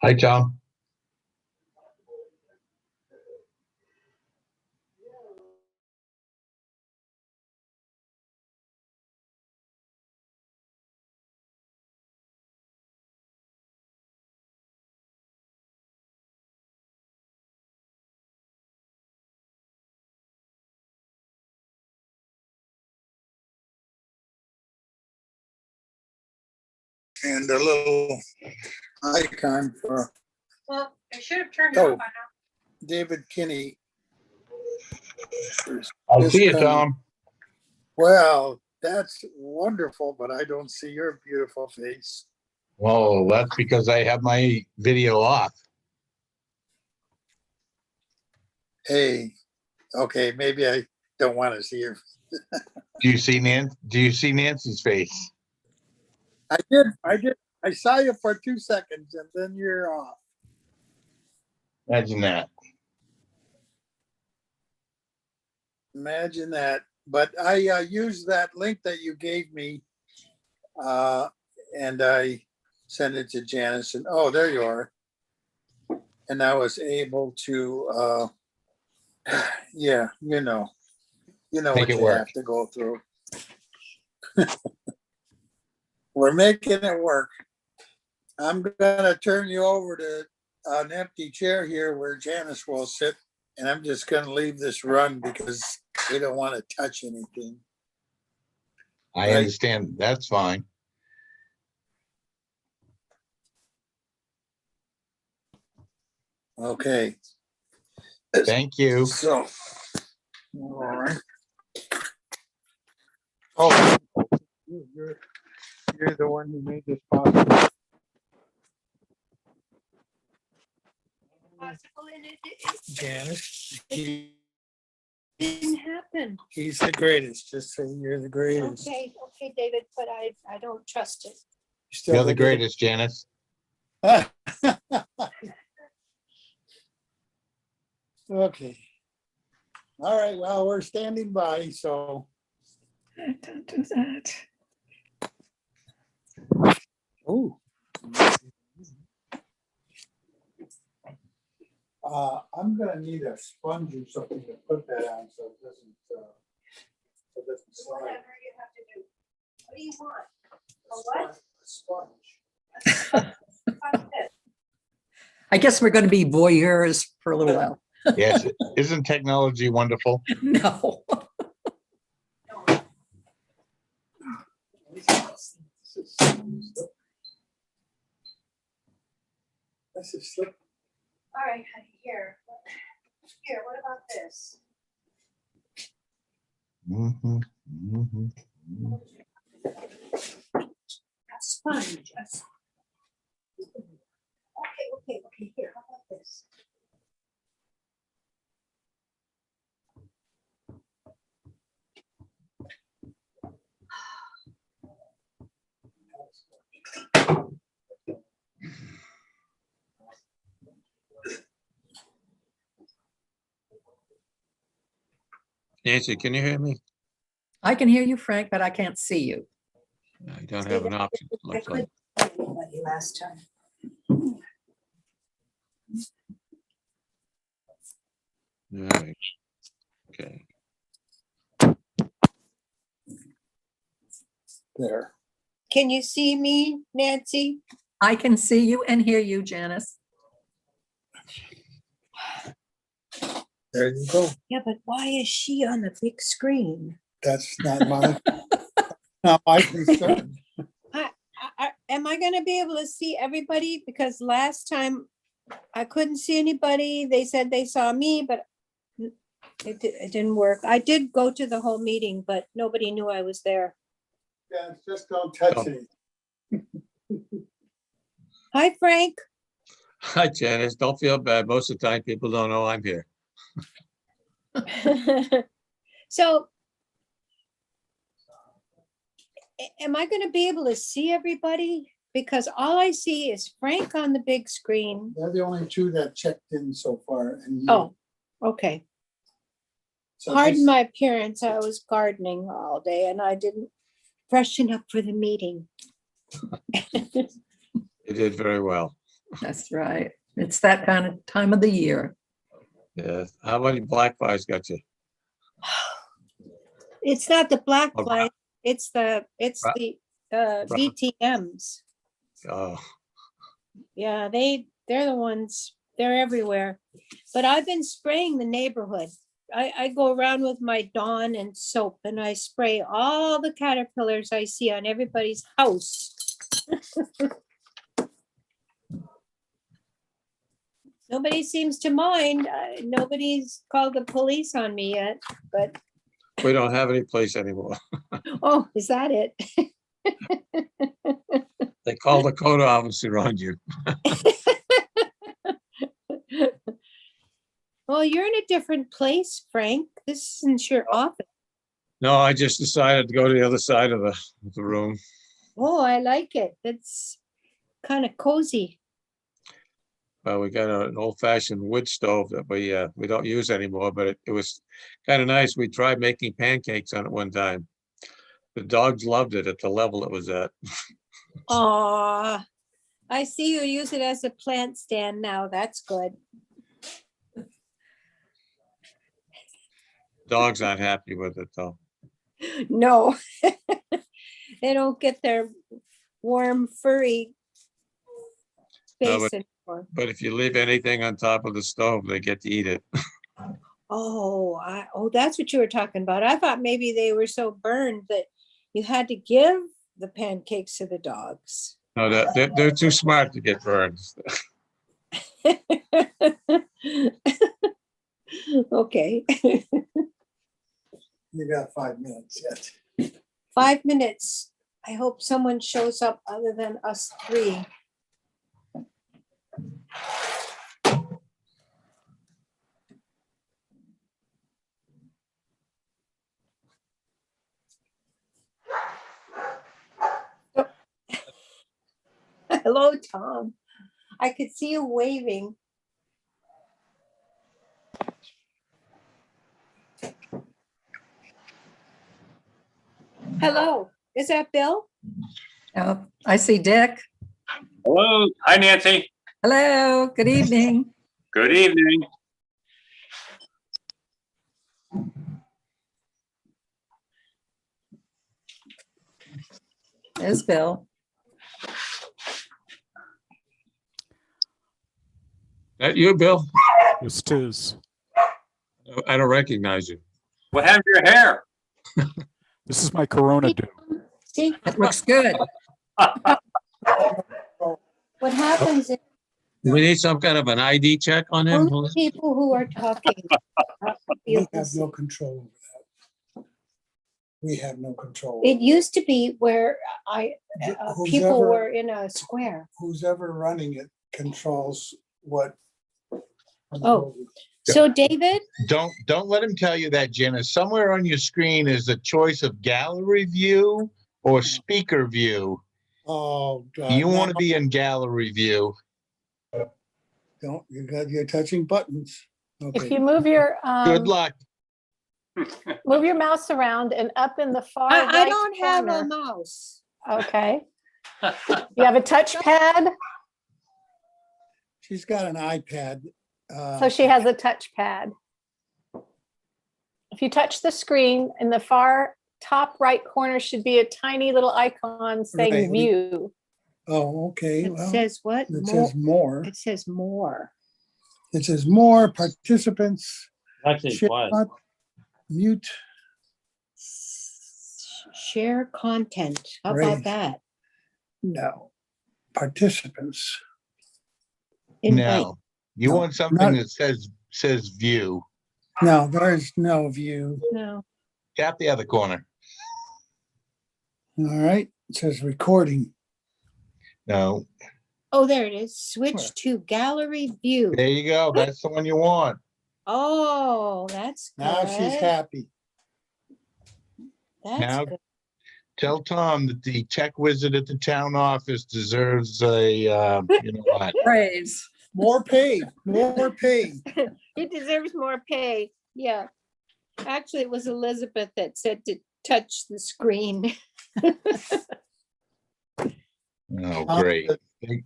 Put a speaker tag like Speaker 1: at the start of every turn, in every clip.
Speaker 1: Hi, Tom.
Speaker 2: And a little icon for
Speaker 3: Well, I should have turned it on by now.
Speaker 2: David Kinney.
Speaker 1: I see you, Tom.
Speaker 2: Well, that's wonderful, but I don't see your beautiful face.
Speaker 1: Well, that's because I have my video off.
Speaker 2: Hey, okay, maybe I don't want to see your.
Speaker 1: Do you see Nancy's face?
Speaker 2: I did. I saw you for 2 seconds and then you're off.
Speaker 1: Imagine that.
Speaker 2: Imagine that. But I used that link that you gave me and I sent it to Janice and oh, there you are. And I was able to, yeah, you know
Speaker 1: Make
Speaker 2: what
Speaker 1: it
Speaker 2: you
Speaker 1: work.
Speaker 2: have to go through. We're making it work. I'm gonna turn you over to an empty chair here where Janice will sit. And I'm just gonna leave this run because we don't want to touch anything.
Speaker 1: I
Speaker 2: Right.
Speaker 1: understand. That's fine.
Speaker 2: Okay,
Speaker 1: Thank you.
Speaker 2: so. All right. Oh, you're the one who made this possible.
Speaker 3: Possible, and it
Speaker 2: Janice,
Speaker 3: didn't happen.
Speaker 2: he's the greatest. Just say you're the greatest.
Speaker 3: Okay, David, but I don't trust it.
Speaker 2: Still
Speaker 1: You're the greatest, Janice.
Speaker 2: Okay. All right, well, we're standing by, so.
Speaker 3: Don't do that.
Speaker 2: Ooh. I'm gonna need a sponge or something to put that on so it doesn't slide.
Speaker 3: Whatever you have to do. What do you want? A what?
Speaker 2: A sponge.
Speaker 3: Like this.
Speaker 4: I guess we're going to be voyeurs for a little while.
Speaker 1: Yes. Isn't technology wonderful?
Speaker 4: No.
Speaker 2: This is slip.
Speaker 3: All right, honey, here. Here, what about this?
Speaker 1: Mhm, mhm.
Speaker 3: A sponge. Okay, here, how about this?
Speaker 5: Nancy, can you hear me?
Speaker 4: I can hear you, Frank, but I can't see you.
Speaker 5: I don't have an option.
Speaker 3: I
Speaker 5: Looks like.
Speaker 3: couldn't tell anybody last time.
Speaker 5: All right. Okay.
Speaker 2: There.
Speaker 3: Can you see me, Nancy?
Speaker 4: I can see you and hear you, Janice.
Speaker 2: There you go.
Speaker 3: Yeah, but why is she on the big screen?
Speaker 2: That's not my concern.
Speaker 3: Am I gonna be able to see everybody? Because last time I couldn't see anybody. They said they saw me, but it didn't work. I did go to the whole meeting, but nobody knew I was there.
Speaker 2: Yeah, just don't touch
Speaker 5: Oh.
Speaker 2: it.
Speaker 3: Hi, Frank.
Speaker 5: Hi, Janice. Don't feel bad. Most of the time, people don't know I'm here.
Speaker 3: So am I gonna be able to see everybody? Because all I see is Frank on the big screen.
Speaker 2: They're the only two that checked in so far. And you.
Speaker 3: Oh, okay.
Speaker 2: So
Speaker 3: Pardon
Speaker 2: this-
Speaker 3: my appearance. I was gardening all day and I didn't freshen up for the meeting.
Speaker 5: You did very well.
Speaker 4: That's right. It's that kind of time of the year.
Speaker 5: Yeah. How many black flies got you?
Speaker 3: It's not the black
Speaker 5: Oh,
Speaker 3: fly, it's the
Speaker 5: brown.
Speaker 3: VTMs.
Speaker 5: Oh,
Speaker 3: Yeah, they're the ones, they're everywhere. But I've been spraying the neighborhood. I go around with my Dawn and soap and I spray all the caterpillars I see on everybody's house. Nobody seems to mind. Nobody's called the police on me yet, but,
Speaker 5: we don't have any place anymore.
Speaker 3: oh, is that it?
Speaker 5: They call the code officer on you.
Speaker 3: Well, you're in a different place, Frank. This isn't your office.
Speaker 5: No, I just decided to go to the other side of the room.
Speaker 3: Oh, I like it. It's kind of cozy.
Speaker 5: Well, we got an old fashioned wood stove that we don't use anymore, but it was kind of nice. We tried making pancakes on it one time. The dogs loved it at the level it was at.
Speaker 3: Aw, I see you use it as a plant stand now. That's good.
Speaker 5: Dogs aren't happy with it though.
Speaker 3: No, they don't get their warm, furry
Speaker 5: No,
Speaker 3: space anymore.
Speaker 5: But if you leave anything on top of the stove, they get to eat it.
Speaker 3: Oh, that's what you were talking about. I thought maybe they were so burned that you had to give the pancakes to the dogs.
Speaker 5: No, they're too smart to get burned.
Speaker 3: Okay,
Speaker 2: You got 5 minutes yet.
Speaker 3: 5 minutes. I hope someone shows up other than us three. Hello, Tom. I could see you waving. Hello, is that Bill?
Speaker 4: I see Dick.
Speaker 6: Hello. Hi, Nancy.
Speaker 4: Hello, good evening.
Speaker 6: Good evening.
Speaker 4: There's Bill.
Speaker 5: That you, Bill?
Speaker 7: Yes, it is.
Speaker 5: I don't recognize you.
Speaker 6: What happened to your hair?
Speaker 7: This is my Corona do.
Speaker 3: See,
Speaker 4: It looks good.
Speaker 3: what happens is
Speaker 5: Do we need some kind of an ID check on him?
Speaker 3: only people who are talking.
Speaker 2: We
Speaker 3: feel
Speaker 2: have
Speaker 3: this.
Speaker 2: no control over that. We have no control.
Speaker 3: It used to be where
Speaker 2: Who's
Speaker 3: people
Speaker 2: ever-
Speaker 3: were in a square.
Speaker 2: Who's ever running it controls what.
Speaker 3: Oh. So David,
Speaker 1: Don't let him tell you that, Janice. Somewhere on your screen is a choice of gallery view or speaker view.
Speaker 2: Oh, God.
Speaker 1: You want to
Speaker 2: now
Speaker 1: be in gallery view.
Speaker 2: you're touching buttons.
Speaker 8: If
Speaker 2: Okay.
Speaker 8: you move your,
Speaker 1: Good luck.
Speaker 8: move your mouse around and up in the far
Speaker 3: I
Speaker 8: right
Speaker 3: don't have a
Speaker 8: corner.
Speaker 3: mouse.
Speaker 8: Okay. You have a touchpad,
Speaker 2: She's got an iPad.
Speaker 8: so she has a touchpad. If you touch the screen, in the far top right corner should be a tiny little icon
Speaker 2: Right.
Speaker 8: saying view.
Speaker 2: Oh, okay.
Speaker 3: It
Speaker 2: Well,
Speaker 3: says what?
Speaker 2: it
Speaker 3: More.
Speaker 2: says more.
Speaker 3: It says more.
Speaker 2: It says more participants.
Speaker 6: Actually,
Speaker 2: Share not- Mute.
Speaker 3: Share content. How about
Speaker 2: Great.
Speaker 3: that?
Speaker 2: No. Participants.
Speaker 3: Invite.
Speaker 1: No, you
Speaker 2: No,
Speaker 1: want something
Speaker 2: not-
Speaker 1: that says view.
Speaker 2: No, there is no view.
Speaker 3: No.
Speaker 1: Tap the other corner.
Speaker 2: All right. It says recording.
Speaker 1: No,
Speaker 3: Oh, there it is. Switch
Speaker 2: Where?
Speaker 3: to gallery view.
Speaker 1: there you go. That's the one you want.
Speaker 3: Oh, that's good.
Speaker 2: Now she's happy.
Speaker 3: That's
Speaker 1: Now-
Speaker 3: good.
Speaker 1: Tell Tom that the tech wizard at the town office deserves a, you know what?
Speaker 4: Praise.
Speaker 2: More pay, more pay.
Speaker 3: He deserves more pay. Yeah. Actually, it was Elizabeth that said to touch the screen.
Speaker 1: Oh, great.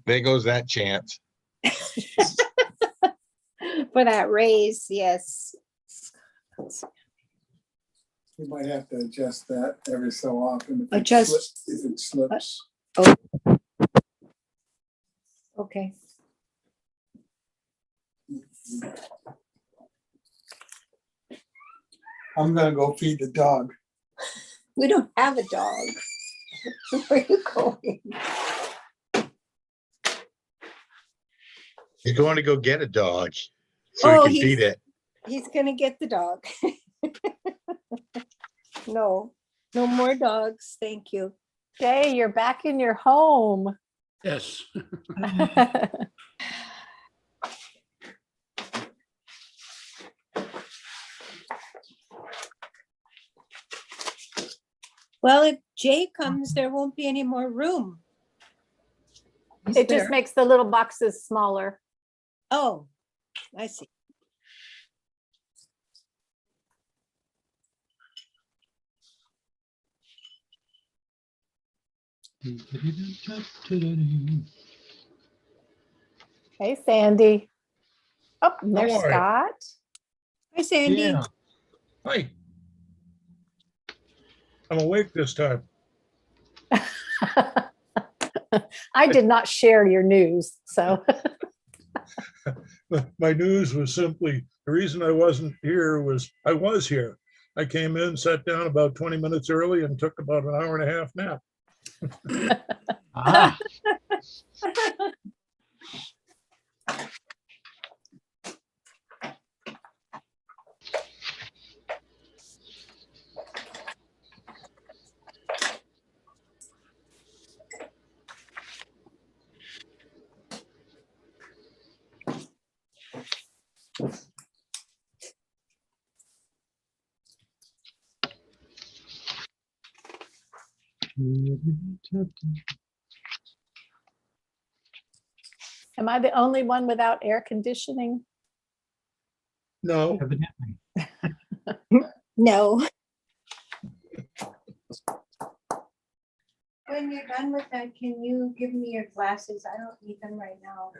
Speaker 1: There goes that chance.
Speaker 3: For that raise, yes.
Speaker 2: You might have to adjust that every so often.
Speaker 3: Adjust.
Speaker 2: If it slips.
Speaker 3: Okay.
Speaker 2: I'm gonna go feed the dog.
Speaker 3: We don't have a dog. Where are you going?
Speaker 1: You're going to go get a dog so
Speaker 3: Oh,
Speaker 1: you can feed it.
Speaker 3: He's gonna get the dog. No, no more dogs. Thank you.
Speaker 8: Jay, you're back in your home.
Speaker 9: Yes.
Speaker 3: Well, if Jay comes, there won't be any more room.
Speaker 8: It just makes the little boxes smaller.
Speaker 3: Oh, I see.
Speaker 8: Hey, Sandy. Oh, and there's
Speaker 1: How are you?
Speaker 8: Scott.
Speaker 3: Hi, Sandy.
Speaker 10: Yeah. Hi. I'm awake this time.
Speaker 8: I did not share your news, so.
Speaker 10: My news was simply, the reason I wasn't here was, I was here. I came in, sat down about 20 minutes early and took about an hour and a half nap.
Speaker 9: Ah,
Speaker 8: Am I the only one without air conditioning?
Speaker 10: No,
Speaker 9: evidently.
Speaker 3: No. When you're done with that, can you give me your glasses? I don't need them right now.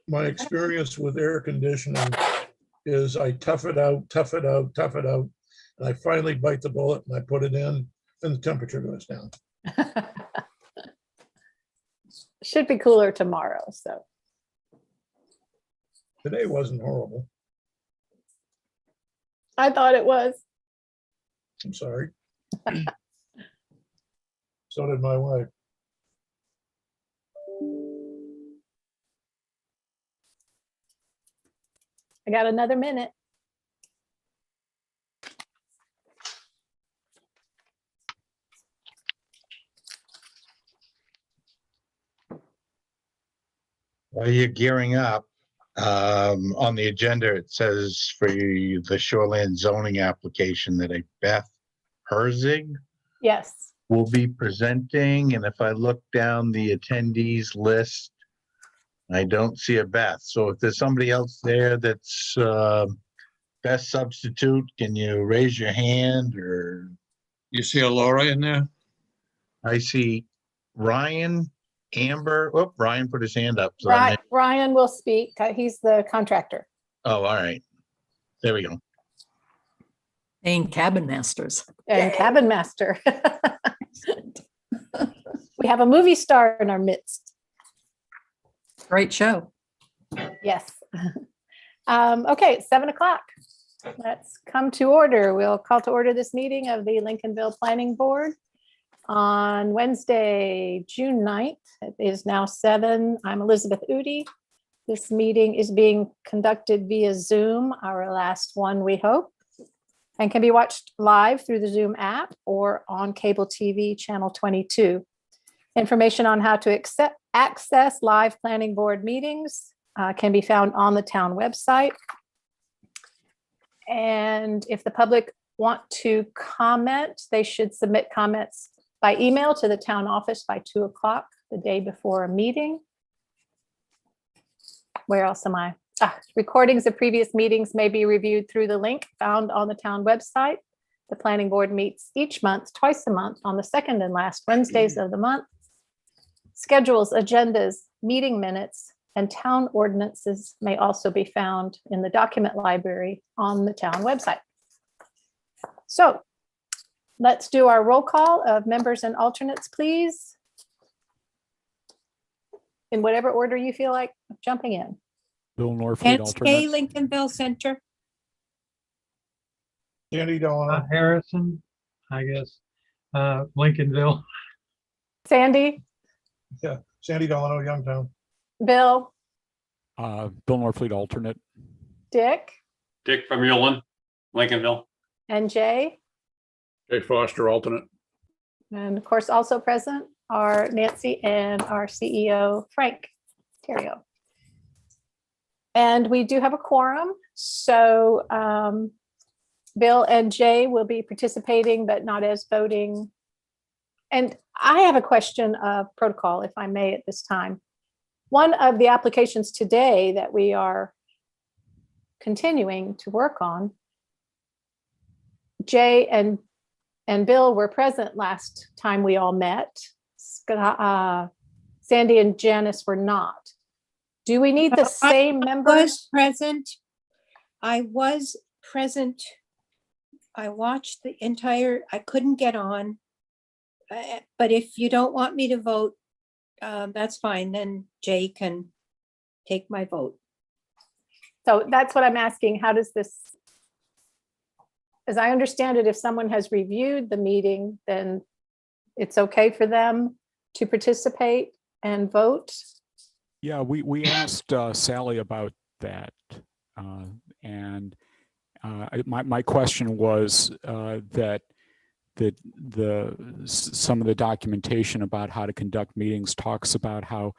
Speaker 10: my experience with air conditioning is I tough it out, tough it out, tough it out. And I finally bite the bullet and I put it in and the temperature goes down.
Speaker 8: Should be cooler tomorrow, so.
Speaker 10: Today wasn't horrible.
Speaker 8: I thought it was.
Speaker 10: I'm sorry. So did my wife.
Speaker 8: I got another minute.
Speaker 1: While you're gearing up, on the agenda, it says for you, the shoreline zoning application that a Beth Herzig
Speaker 8: Yes.
Speaker 1: will be presenting. And if I look down the attendees list, I don't see a Beth. So if there's somebody else there that's best substitute, can you raise your hand? Or
Speaker 5: You see a Laura in there?
Speaker 1: I see Ryan, Amber. Oh, Ryan put his hand up. So that may-
Speaker 8: Ryan will speak. He's the contractor.
Speaker 1: oh, all right. There we go.
Speaker 4: Paying cabin masters.
Speaker 8: And cabin master. We have a movie star in our midst.
Speaker 4: Great show.
Speaker 8: Yes. Okay, it's 7 o'clock. Let's come to order. We'll call to order this meeting of the Lincolnville Planning Board on Wednesday, June 9th. It is now 7. I'm Elizabeth Udi. This meeting is being conducted via Zoom, our last one, we hope, and can be watched live through the Zoom app or on cable TV channel 22. Information on how to access live planning board meetings can be found on the town website. And if the public want to comment, they should submit comments by email to the town office by 2 o'clock the day before a meeting. Where else am I? Recordings of previous meetings may be reviewed through the link found on the town website. The planning board meets each month, twice a month, on the second and last Wednesdays of the month. Schedules, agendas, meeting minutes, and town ordinances may also be found in the document library on the town website. So let's do our roll call of members and alternates, please. In whatever order you feel like jumping in.
Speaker 7: Bill Norfleet,
Speaker 3: And
Speaker 7: alternate.
Speaker 3: Lincolnville Center.
Speaker 10: Sandy Delano,
Speaker 9: Harrison, I guess, Lincolnville.
Speaker 8: Sandy,
Speaker 10: Sandy Delano, Youngtown.
Speaker 8: Bill,
Speaker 7: Bill Norfleet, alternate.
Speaker 8: Dick,
Speaker 6: Dick from Mullen, Lincolnville.
Speaker 8: and Jay.
Speaker 10: Jay Foster, alternate.
Speaker 8: And of course, also present are Nancy and our CEO, Frank Terrio. And we do have a quorum, so Bill and Jay will be participating, but not as voting. And I have a question of protocol, if I may, at this time. One of the applications today that we are continuing to work on, Jay and Bill were present last time we all met. Sandy and Janice were not. Do we need the same members?
Speaker 3: I was present. I watched the entire, I couldn't get on. But if you don't want me to vote, that's fine. Then Jay can take my vote.
Speaker 8: So that's what I'm asking. How does this, as I understand it, if someone has reviewed the meeting, then it's okay for them to participate and vote?
Speaker 7: Yeah, we asked Sally about that. My question was that some of the documentation about how to conduct meetings talks about how,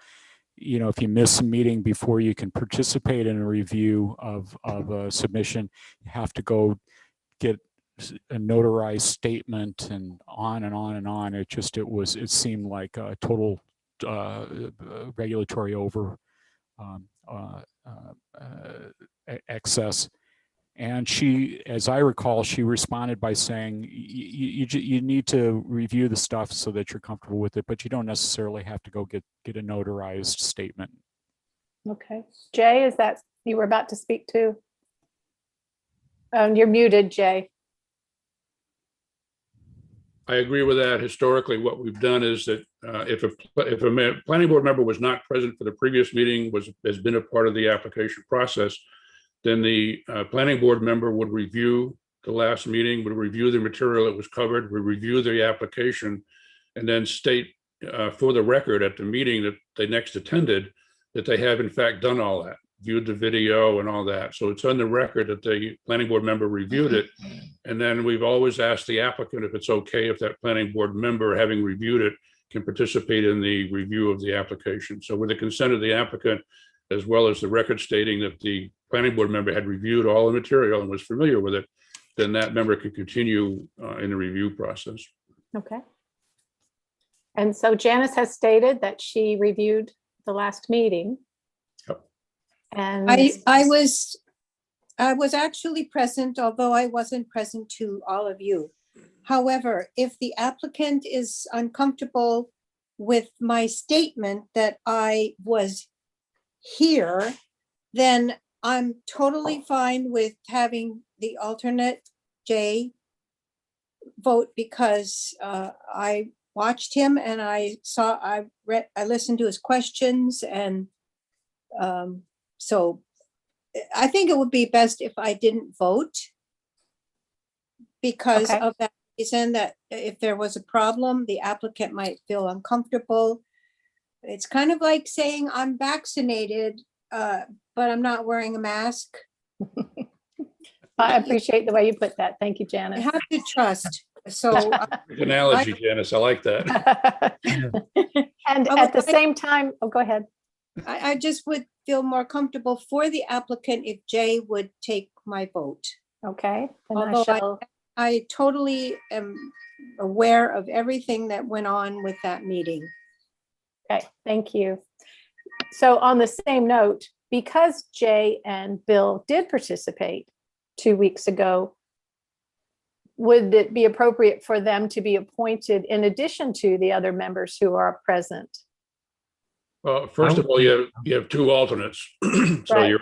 Speaker 7: you know, if you miss a meeting before you can participate in a review of a submission, you have to go get a notarized statement and on and on and on. It seemed like a total regulatory excess. And she, as I recall, she responded by saying, you need to review the stuff so that you're comfortable with it, but you don't necessarily have to go get a notarized statement.
Speaker 8: Okay. Jay, is that you were about to speak to? You're muted, Jay.
Speaker 11: I agree with that. Historically, what we've done is that if a planning board member was not present for the previous meeting, has been a part of the application process, then the planning board member would review the last meeting, would review the material that was covered, would review the application, and then state for the record at the meeting that they next attended that they have in fact done all that, viewed the video and all that. So it's on the record that the planning board member reviewed it. And then we've always asked the applicant if it's okay if that planning board member, having reviewed it, can participate in the review of the application. So with the consent of the applicant, as well as the record stating that the planning board member had reviewed all the material and was familiar with it, then that member could continue in the review process.
Speaker 8: Okay. And so Janice has stated that she reviewed the last meeting.
Speaker 11: Yep.
Speaker 8: And
Speaker 3: I was actually present, although I wasn't present to all of you. However, if the applicant is uncomfortable with my statement that I was here, then I'm totally fine with having the alternate Jay vote, because I watched him and I listened to his questions, and so I think it would be best if I didn't vote, because
Speaker 8: Okay.
Speaker 3: of that reason, that if there was a problem, the applicant might feel uncomfortable. It's kind of like saying I'm vaccinated, but I'm not wearing a mask.
Speaker 8: I appreciate the way you put that. Thank you,
Speaker 3: I
Speaker 8: Janice.
Speaker 3: have to trust. So
Speaker 11: Good analogy, Janice. I like that.
Speaker 8: And at the same time, oh, go ahead.
Speaker 3: I just would feel more comfortable for the applicant if Jay would take my vote.
Speaker 8: Okay. And
Speaker 3: Although I totally am aware of everything that went on with that meeting.
Speaker 8: Okay, thank you. So on the same note, because Jay and Bill did participate 2 weeks ago, would it be appropriate for them to be appointed in addition to the other members who are present?
Speaker 11: Well, first of all, you have two alternates. So
Speaker 8: Right.
Speaker 11: you're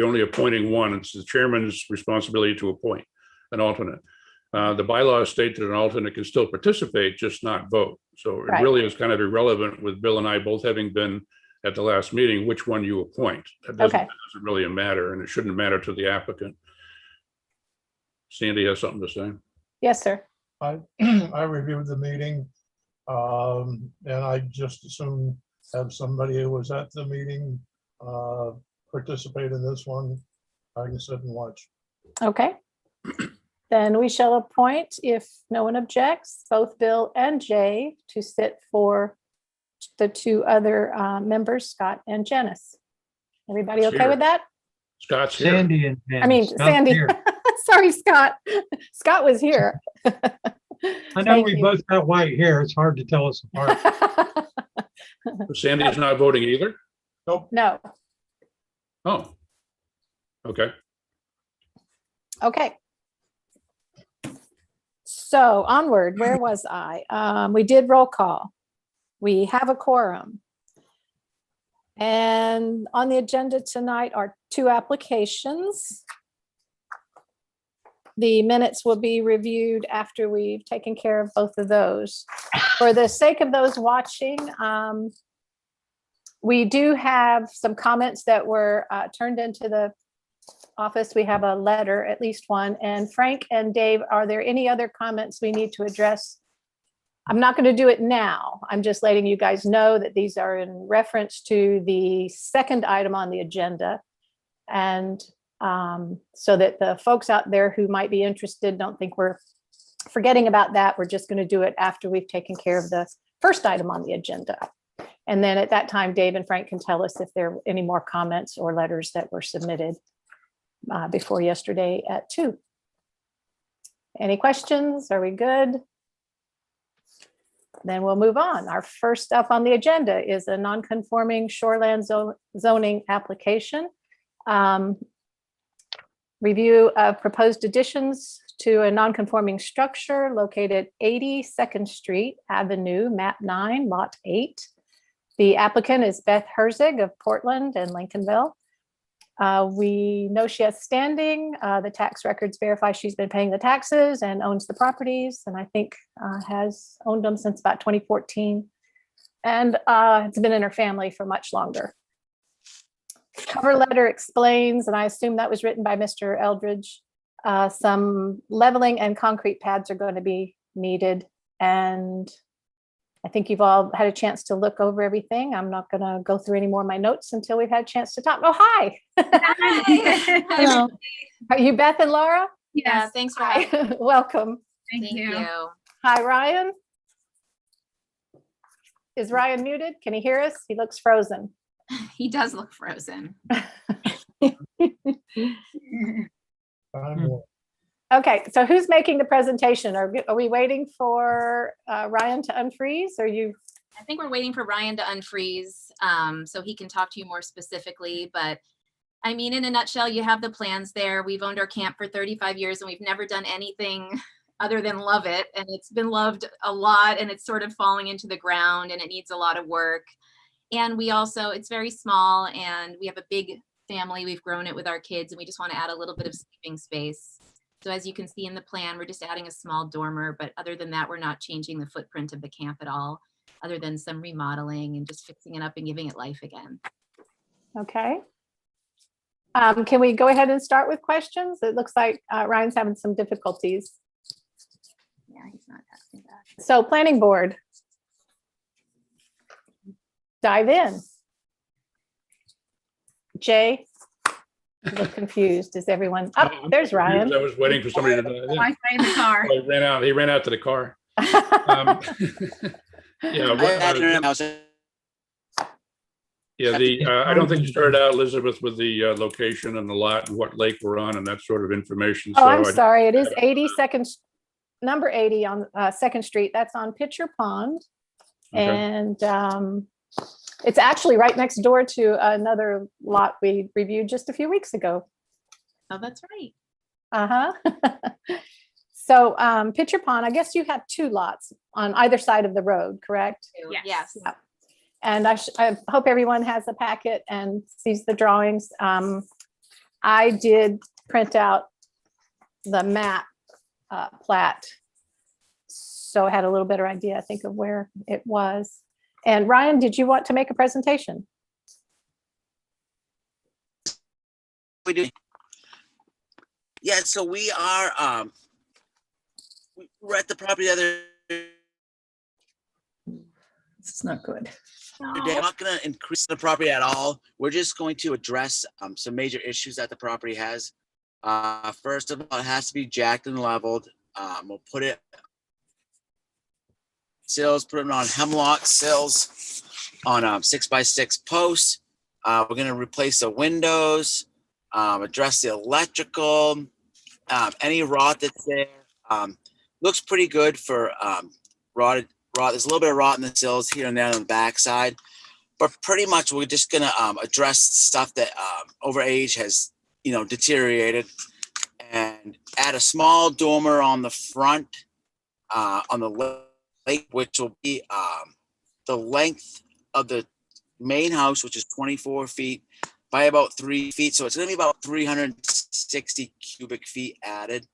Speaker 11: only appointing one. It's the chairman's responsibility to appoint an alternate. The bylaws state that an alternate can still participate, just not vote. So it
Speaker 8: Right.
Speaker 11: really is kind of irrelevant with Bill and I both having been at the last meeting, which one you appoint. That
Speaker 8: Okay.
Speaker 11: doesn't really matter, and it shouldn't matter to the applicant. Sandy has something to say.
Speaker 8: Yes, sir.
Speaker 10: I reviewed the meeting, and I just assumed have somebody who was at the meeting participate in this one. I can sit and watch.
Speaker 8: Okay. Then we shall appoint, if no one objects, both Bill and Jay to sit for the two other members, Scott and Janice. Everybody okay with that?
Speaker 11: Scott's here.
Speaker 9: Sandy and.
Speaker 8: I mean,
Speaker 9: Scott's
Speaker 8: Sandy.
Speaker 9: here.
Speaker 8: Sorry, Scott. Scott was here.
Speaker 9: I know
Speaker 8: Thank
Speaker 9: we
Speaker 8: you.
Speaker 9: both got white hair. It's hard to tell us apart.
Speaker 11: Sandy's not voting either?
Speaker 8: No.
Speaker 11: Oh. Okay.
Speaker 8: Okay. So onward, where was I? We did roll call. We have a quorum. And on the agenda tonight are two applications. The minutes will be reviewed after we've taken care of both of those. For the sake of those watching, we do have some comments that were turned into the office. We have a letter, at least one. And Frank and Dave, are there any other comments we need to address? I'm not going to do it now. I'm just letting you guys know that these are in reference to the second item on the agenda. And so that the folks out there who might be interested don't think we're forgetting about that. We're just going to do it after we've taken care of the first item on the agenda. And then at that time, Dave and Frank can tell us if there are any more comments or letters that were submitted before yesterday at 2. Any questions? Are we good? Then we'll move on. Our first up on the agenda is a non-conforming shoreland zoning application. Review of proposed additions to a non-conforming structure located 80 2nd Street Avenue, map 9, lot 8. The applicant is Beth Herzig of Portland and Lincolnville. We know she has standing. The tax records verify she's been paying the taxes and owns the properties, and I think has owned them since about 2014. And it's been in her family for much longer. Cover letter explains, and I assume that was written by Mr. Eldridge, some leveling and concrete pads are going to be needed. And I think you've all had a chance to look over everything. I'm not going to go through any more of my notes until we've had a chance to talk. Oh, hi.
Speaker 12: Hi.
Speaker 8: Hello. Are you Beth and Laura?
Speaker 12: Yeah, thanks for
Speaker 8: Hi.
Speaker 12: having me.
Speaker 8: Welcome.
Speaker 12: Thank you.
Speaker 8: Hi, Ryan. Is Ryan muted? Can he hear us? He looks frozen.
Speaker 12: He does look frozen.
Speaker 8: Okay, so who's making the presentation? Are we waiting for Ryan to unfreeze, or you?
Speaker 12: I think we're waiting for Ryan to unfreeze so he can talk to you more specifically. But I mean, in a nutshell, you have the plans there. We've owned our camp for 35 years and we've never done anything other than love it. And it's been loved a lot and it's sort of falling into the ground and it needs a lot of work. And we also, it's very small and we have a big family. We've grown it with our kids and we just want to add a little bit of sleeping space. So as you can see in the plan, we're just adding a small dormer, but other than that, we're not changing the footprint of the camp at all, other than some remodeling and just fixing it up and giving it life again.
Speaker 8: Okay. Can we go ahead and start with questions? It looks like Ryan's having some difficulties.
Speaker 12: Yeah, he's not asking back.
Speaker 8: So planning board. Dive in. Jay, you look confused. Is everyone? Oh, there's Ryan.
Speaker 11: I was waiting for somebody to dive in.
Speaker 12: Wi-Fi in the car.
Speaker 11: Oh, he ran out to the car. I don't think you started out, Elizabeth, with the location and the lot and what lake we're on and that sort of information.
Speaker 8: Oh, I'm sorry. It is 82nd, number 80 on 2nd Street. That's on Pitcher Pond.
Speaker 11: Okay.
Speaker 8: And it's actually right next door to another lot we reviewed just a few weeks ago.
Speaker 12: Oh, that's right.
Speaker 8: Uh-huh. So Pitcher Pond, I guess you have 2 lots on either side of the road, correct?
Speaker 12: Yes.
Speaker 8: Yeah. And I hope everyone has a packet and sees the drawings. I did print out the map plat. So I had a little better idea, I think, of where it was. And Ryan, did you want to make a presentation?
Speaker 13: We do. Yeah, so we are we're at the property the other
Speaker 4: It's not good.
Speaker 13: day. I'm not going to increase the property at all. We're just going to address some major issues that the property has. First of all, it has to be jacked and leveled. We'll put it sills, put them on hemlock sills on 6x6 posts. We're going to replace the windows, address the electrical, any rot that's there. Looks pretty good for rotted. There's a little bit of rot in the sills here and there on the backside, but pretty much we're just going to address stuff that over age has, deteriorated, and add a small dormer on the front on the lake, which will be the length of the main house, which is 24 feet by about 3 feet. So it's going to be about 360 cubic feet added,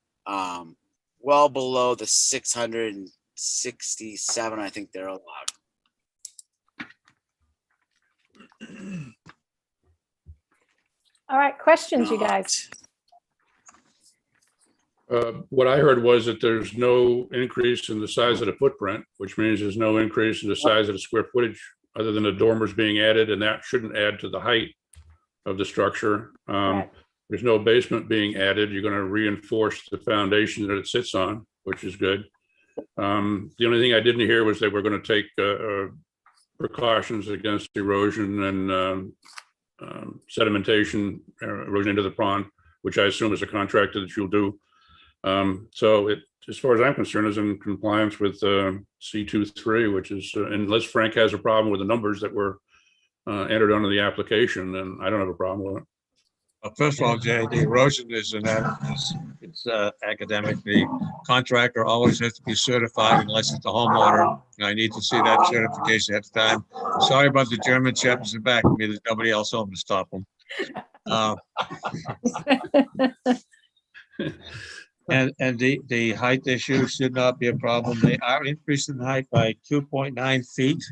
Speaker 13: well below the 667, I think they're allowed.
Speaker 8: All right, questions, you guys?
Speaker 11: What I heard was that there's no increase in the size of the footprint, which means there's no increase in the size of the square footage other than the dormers being added, and that shouldn't add to the height of the structure.
Speaker 8: Correct.
Speaker 11: There's no basement being added. You're going to reinforce the foundation that it sits on, which is good. The only thing I didn't hear was that we're going to take precautions against erosion and sedimentation, erosion into the pond, which I assume is a contractor that you'll do. So it, as far as I'm concerned, is in compliance with C23, which is, unless Frank has a problem with the numbers that were entered under the application, then I don't have a problem with it.
Speaker 5: Well, first of all, Jay, the erosion is it's academic. The contractor always has to be certified unless it's the homeowner. And I need to see that certification at the time. Sorry about the German shepherds in back of me. There's nobody else home to stop them. And the height issue should not be a problem. They are increasing the height by 2.9 feet,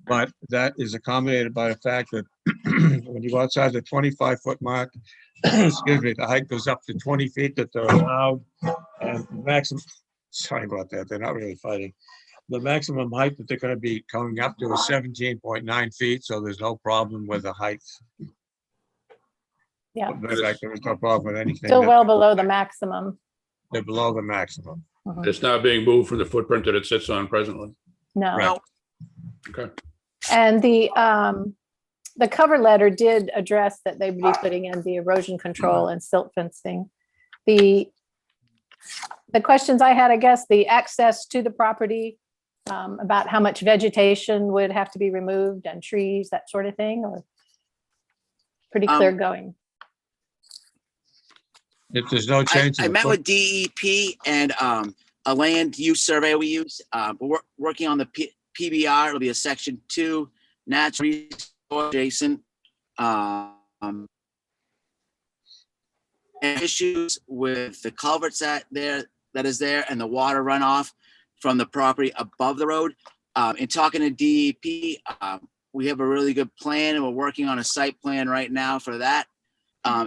Speaker 5: but that is accommodated by the fact that when you go outside the 25-foot mark, excuse me, the height goes up to 20 feet that they're allowed, and maximum. Sorry about that. They're not really fighting. The maximum height that they're going to be coming up to is 17.9 feet, so there's no problem with the height.
Speaker 8: Yeah,
Speaker 5: In fact, there was no problem with anything.
Speaker 8: still well below the maximum.
Speaker 5: They're below the maximum.
Speaker 11: It's not being moved from the footprint that it sits on presently.
Speaker 8: No.
Speaker 5: Right.
Speaker 11: Okay.
Speaker 8: And the cover letter did address that they would be putting in the erosion control and silt fencing. The questions I had, I guess, the access to the property, about how much vegetation would have to be removed and trees, that sort of thing, or pretty clear going.
Speaker 5: If there's no change.
Speaker 13: I met with DEP and a land use survey we use. We're working on the PBR. It'll be a section 2 natural resource adjacent. And issues with the culverts that is there and the water runoff from the property above the road. In talking to DEP, we have a really good plan, and we're working on a site plan right now for that.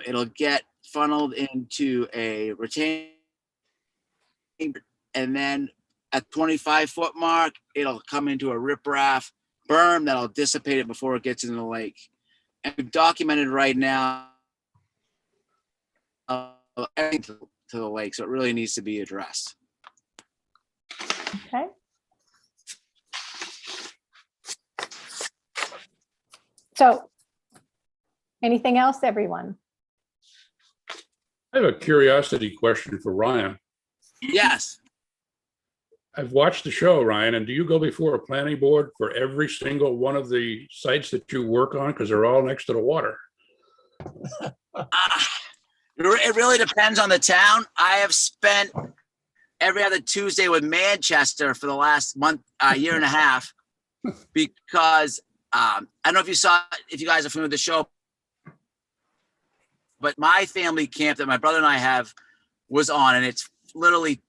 Speaker 13: It'll get funneled into a retaining, and then at 25-foot mark, it'll come into a riprap berm that'll dissipate it before it gets into the lake. And we've documented right now everything to the lake, so it really needs to be addressed.
Speaker 8: Okay. So, anything else, everyone?
Speaker 11: I have a curiosity question for Ryan.
Speaker 13: Yes.
Speaker 11: I've watched the show, Ryan, and do you go before a planning board for every single one of the sites that you work on? Because they're all next to the water.
Speaker 13: It really depends on the town. I have spent every other Tuesday with Manchester for the last month, year and a half, because I don't know if you guys are familiar with the show, but my family camp that my brother and I have was on, and it's literally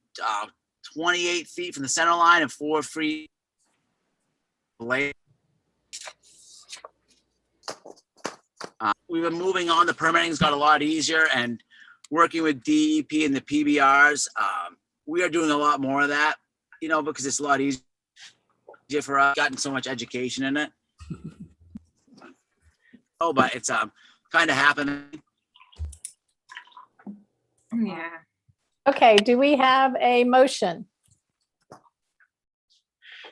Speaker 13: 28 feet from the center line and 4 feet away. We've been moving on. The permitting's got a lot easier, and working with DEP and the PBRs, we are doing a lot more of that, because it's a lot easier for us. Gotten so much education in it. Oh, but it's kind of happening.
Speaker 12: Yeah.
Speaker 8: Okay, do we have a motion?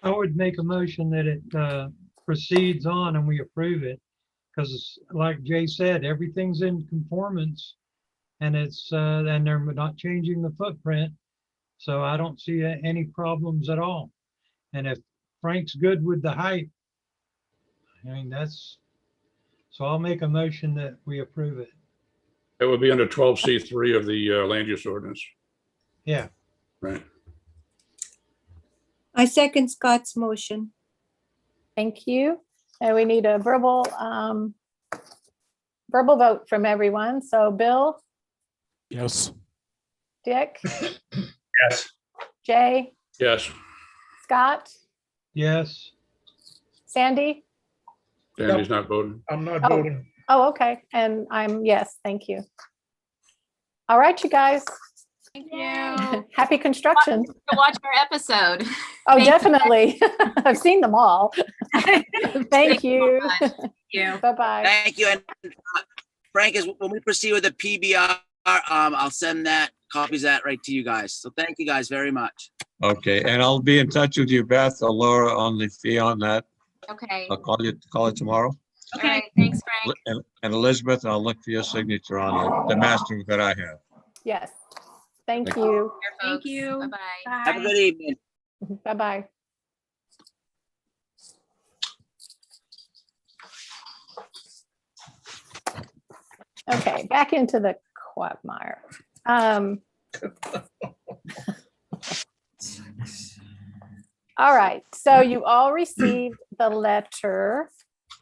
Speaker 9: I would make a motion that it proceeds on and we approve it. Because like Jay said, everything's in conformance and and they're not changing the footprint. So I don't see any problems at all. And if Frank's good with the height, I mean, so I'll make a motion that we approve it.
Speaker 11: It would be under 12C3 of the land use ordinance.
Speaker 9: Yeah.
Speaker 11: Right.
Speaker 3: I second Scott's motion.
Speaker 8: Thank you. And we need a verbal vote from everyone. So Bill,
Speaker 7: Yes.
Speaker 8: Dick,
Speaker 6: Yes.
Speaker 8: Jay,
Speaker 11: Yes.
Speaker 8: Scott,
Speaker 9: Yes.
Speaker 8: Sandy.
Speaker 11: Danny's not voting.
Speaker 10: I'm not
Speaker 8: Oh.
Speaker 10: voting.
Speaker 8: Oh, okay. And I'm yes, thank you. All right, you guys.
Speaker 12: Thank you.
Speaker 8: Happy construction.
Speaker 12: To watch our episode.
Speaker 8: Oh,
Speaker 12: Thank you.
Speaker 8: definitely. I've seen them all. Thank you.
Speaker 12: so much. Thank you.
Speaker 8: Bye-bye.
Speaker 13: Thank you. And Frank, when we proceed with the PBR, I'll send copies of that right to you guys. So thank you guys very much.
Speaker 5: Okay, and I'll be in touch with you, Beth or Laura, on the fee on that.
Speaker 12: Okay.
Speaker 5: I'll call you tomorrow.
Speaker 12: All right. Thanks, Frank.
Speaker 5: And Elizabeth, I'll look for your signature on the master that I have.
Speaker 8: Yes. Thank
Speaker 5: Thank
Speaker 8: you.
Speaker 12: Thank you. Bye-bye.
Speaker 13: Have a good evening.
Speaker 8: Bye-bye. Okay, back into the quagmire. All right, so you all received the letter.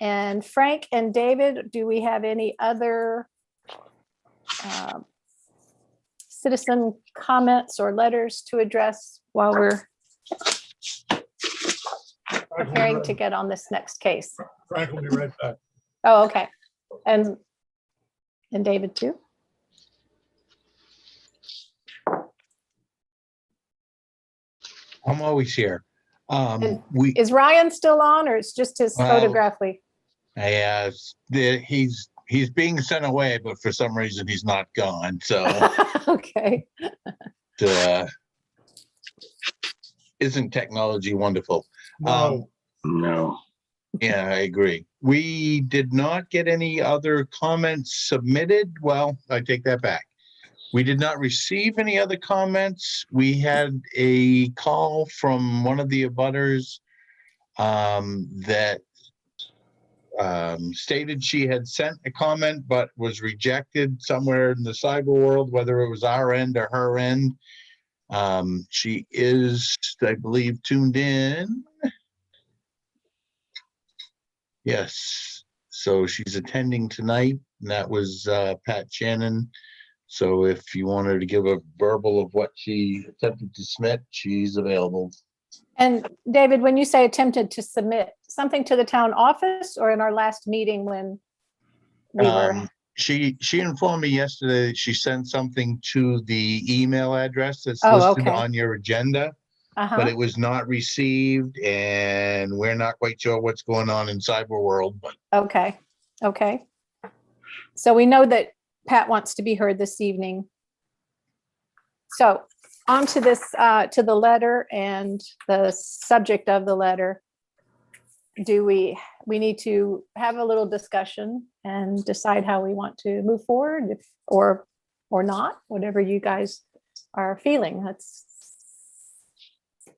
Speaker 8: And Frank and David, do we have any other citizen comments or letters to address while we're preparing to get on this next case?
Speaker 10: Frank will be right back.
Speaker 8: Oh, okay. And David too?
Speaker 1: I'm always here.
Speaker 8: And
Speaker 1: We,
Speaker 8: Is Ryan still on or it's just his
Speaker 1: Well-
Speaker 8: photographly?
Speaker 1: he's being sent away, but for some reason he's not gone. So
Speaker 8: Okay.
Speaker 1: isn't technology wonderful?
Speaker 10: No,
Speaker 6: No.
Speaker 1: Yeah, I agree. We did not get any other comments submitted. Well, I take that back. We did not receive any other comments. We had a call from one of the abutters that stated she had sent a comment but was rejected somewhere in the cyber world, whether it was our end or her end. She is, I believe, tuned in. Yes, so she's attending tonight, and that was Pat Shannon. So if you want her to give a verbal of what she attempted to submit, she's available.
Speaker 8: And David, when you say attempted to submit something to the town office or in our last meeting when we were,
Speaker 1: She informed me yesterday that she sent something to the email address that's
Speaker 8: Oh,
Speaker 1: listed
Speaker 8: okay.
Speaker 1: on your agenda, but
Speaker 8: uh-huh,
Speaker 1: it was not received, and we're not quite sure what's going on in cyber world, but
Speaker 8: okay, okay. So we know that Pat wants to be heard this evening. So on to this, to the letter and the subject of the letter. Do we need to have a little discussion and decide how we want to move forward or not, whatever you guys are feeling. Let's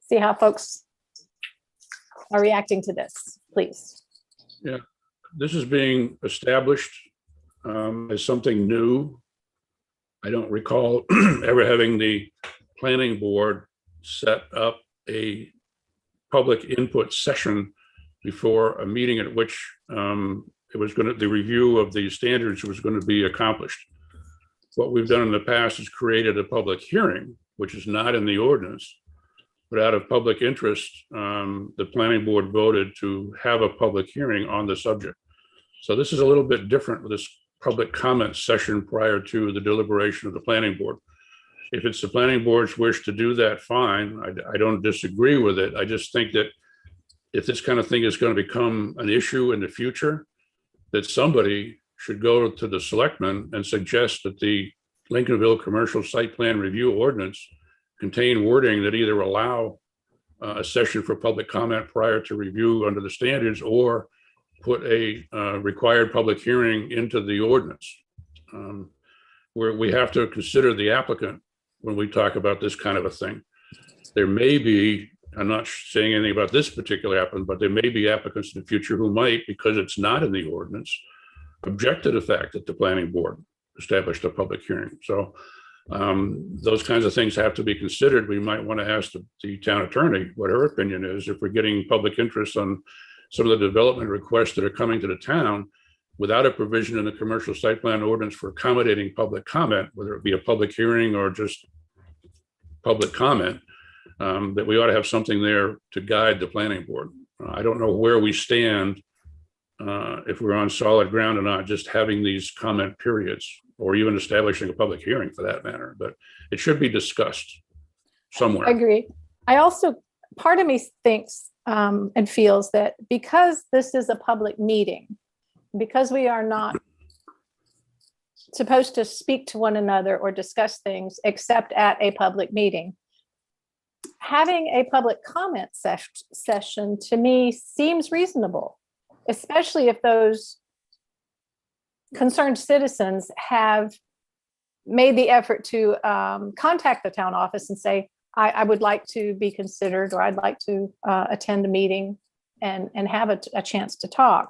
Speaker 8: see how folks are reacting to this, please.
Speaker 11: Yeah, this is being established as something new. I don't recall ever having the planning board set up a public input session before a meeting at which the review of the standards was going to be accomplished. What we've done in the past is created a public hearing, which is not in the ordinance, but out of public interest, the planning board voted to have a public hearing on the subject. So this is a little bit different with this public comment session prior to the deliberation of the planning board. If it's the planning board's wish to do that, fine. I don't disagree with it. I just think that if this kind of thing is going to become an issue in the future, that somebody should go to the selectmen and suggest that the Lincolnville Commercial Site Plan Review Ordinance contain wording that either allow a session for public comment prior to review under the standards, or put a required public hearing into the ordinance. Where we have to consider the applicant when we talk about this kind of a thing. There may be, I'm not saying anything about this particular applicant, but there may be applicants in the future who might, because it's not in the ordinance, object to the fact that the planning board established a public hearing. So those kinds of things have to be considered. We might want to ask the town attorney what her opinion is. If we're getting public interest on some of the development requests that are coming to the town without a provision in the commercial site plan ordinance for accommodating public comment, whether it be a public hearing or just public comment, that we ought to have something there to guide the planning board. I don't know where we stand, if we're on solid ground or not, just having these comment periods, or even establishing a public hearing for that matter, but it should be discussed somewhere.
Speaker 8: I agree. I also, part of me thinks and feels that because this is a public meeting, because we are not supposed to speak to one another or discuss things except at a public meeting, having a public comment session to me seems reasonable, especially if those concerned citizens have made the effort to contact the town office and say, I would like to be considered, or I'd like to attend a meeting and have a chance to talk.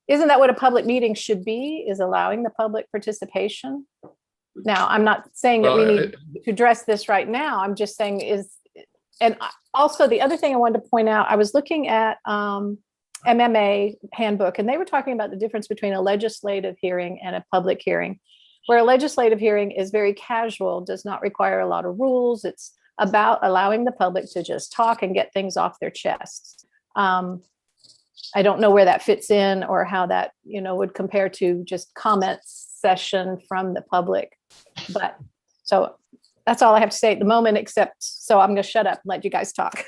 Speaker 8: Isn't that what a public meeting should be, is allowing the public participation? Now, I'm not saying that we need to address this right now. I'm just saying and also the other thing I wanted to point out, I was looking at MMA handbook, and they were talking about the difference between a legislative hearing and a public hearing, where a legislative hearing is very casual, does not require a lot of rules. It's about allowing the public to just talk and get things off their chests. I don't know where that fits in, or how that, would compare to just comment session from the public. But so that's all I have to say at the moment, except, so I'm going to shut up and let you guys talk.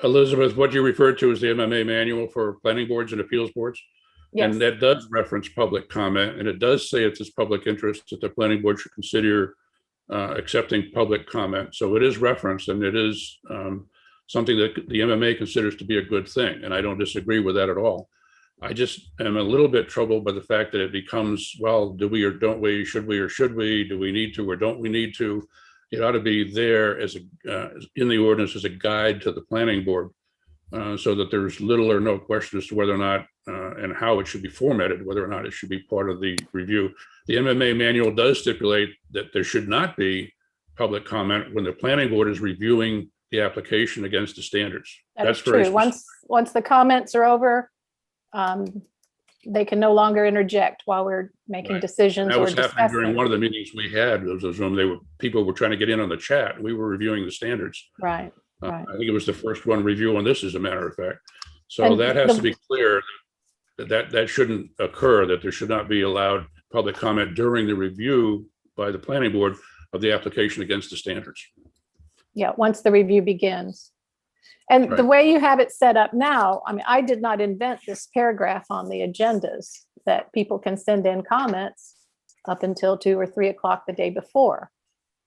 Speaker 11: Elizabeth, what you referred to is the MMA manual for planning boards and appeals boards.
Speaker 8: Yes.
Speaker 11: And that does reference public comment, and it does say it's public interest that the planning board should consider accepting public comment. So it is referenced, and it is something that the MMA considers to be a good thing. And I don't disagree with that at all. I just am a little bit troubled by the fact that it becomes, well, do we or don't we, should we or should we, do we need to or don't we need to? It ought to be there as in the ordinance as a guide to the planning board, so that there's little or no question as to whether or not and how it should be formatted, whether or not it should be part of the review. The MMA manual does stipulate that there should not be public comment when the planning board is reviewing the application against the standards.
Speaker 8: That's true. Once the comments are over, they can no longer interject while we're making decisions.
Speaker 11: That
Speaker 8: or
Speaker 11: was happening
Speaker 8: discussing.
Speaker 11: during one of the meetings we had. There was a Zoom. People were trying to get in on the chat. We were reviewing the standards.
Speaker 8: Right.
Speaker 11: I think it was the first one review on this, as a matter of fact. So
Speaker 8: And
Speaker 11: that has to be clear, that shouldn't occur, that there should not be allowed public comment during the review by the planning board of the application against the standards.
Speaker 8: Yeah, once the review begins. And the way you have it set up now, I mean, I did not invent this paragraph on the agendas that people can send in comments up until 2 or 3 o'clock the day before.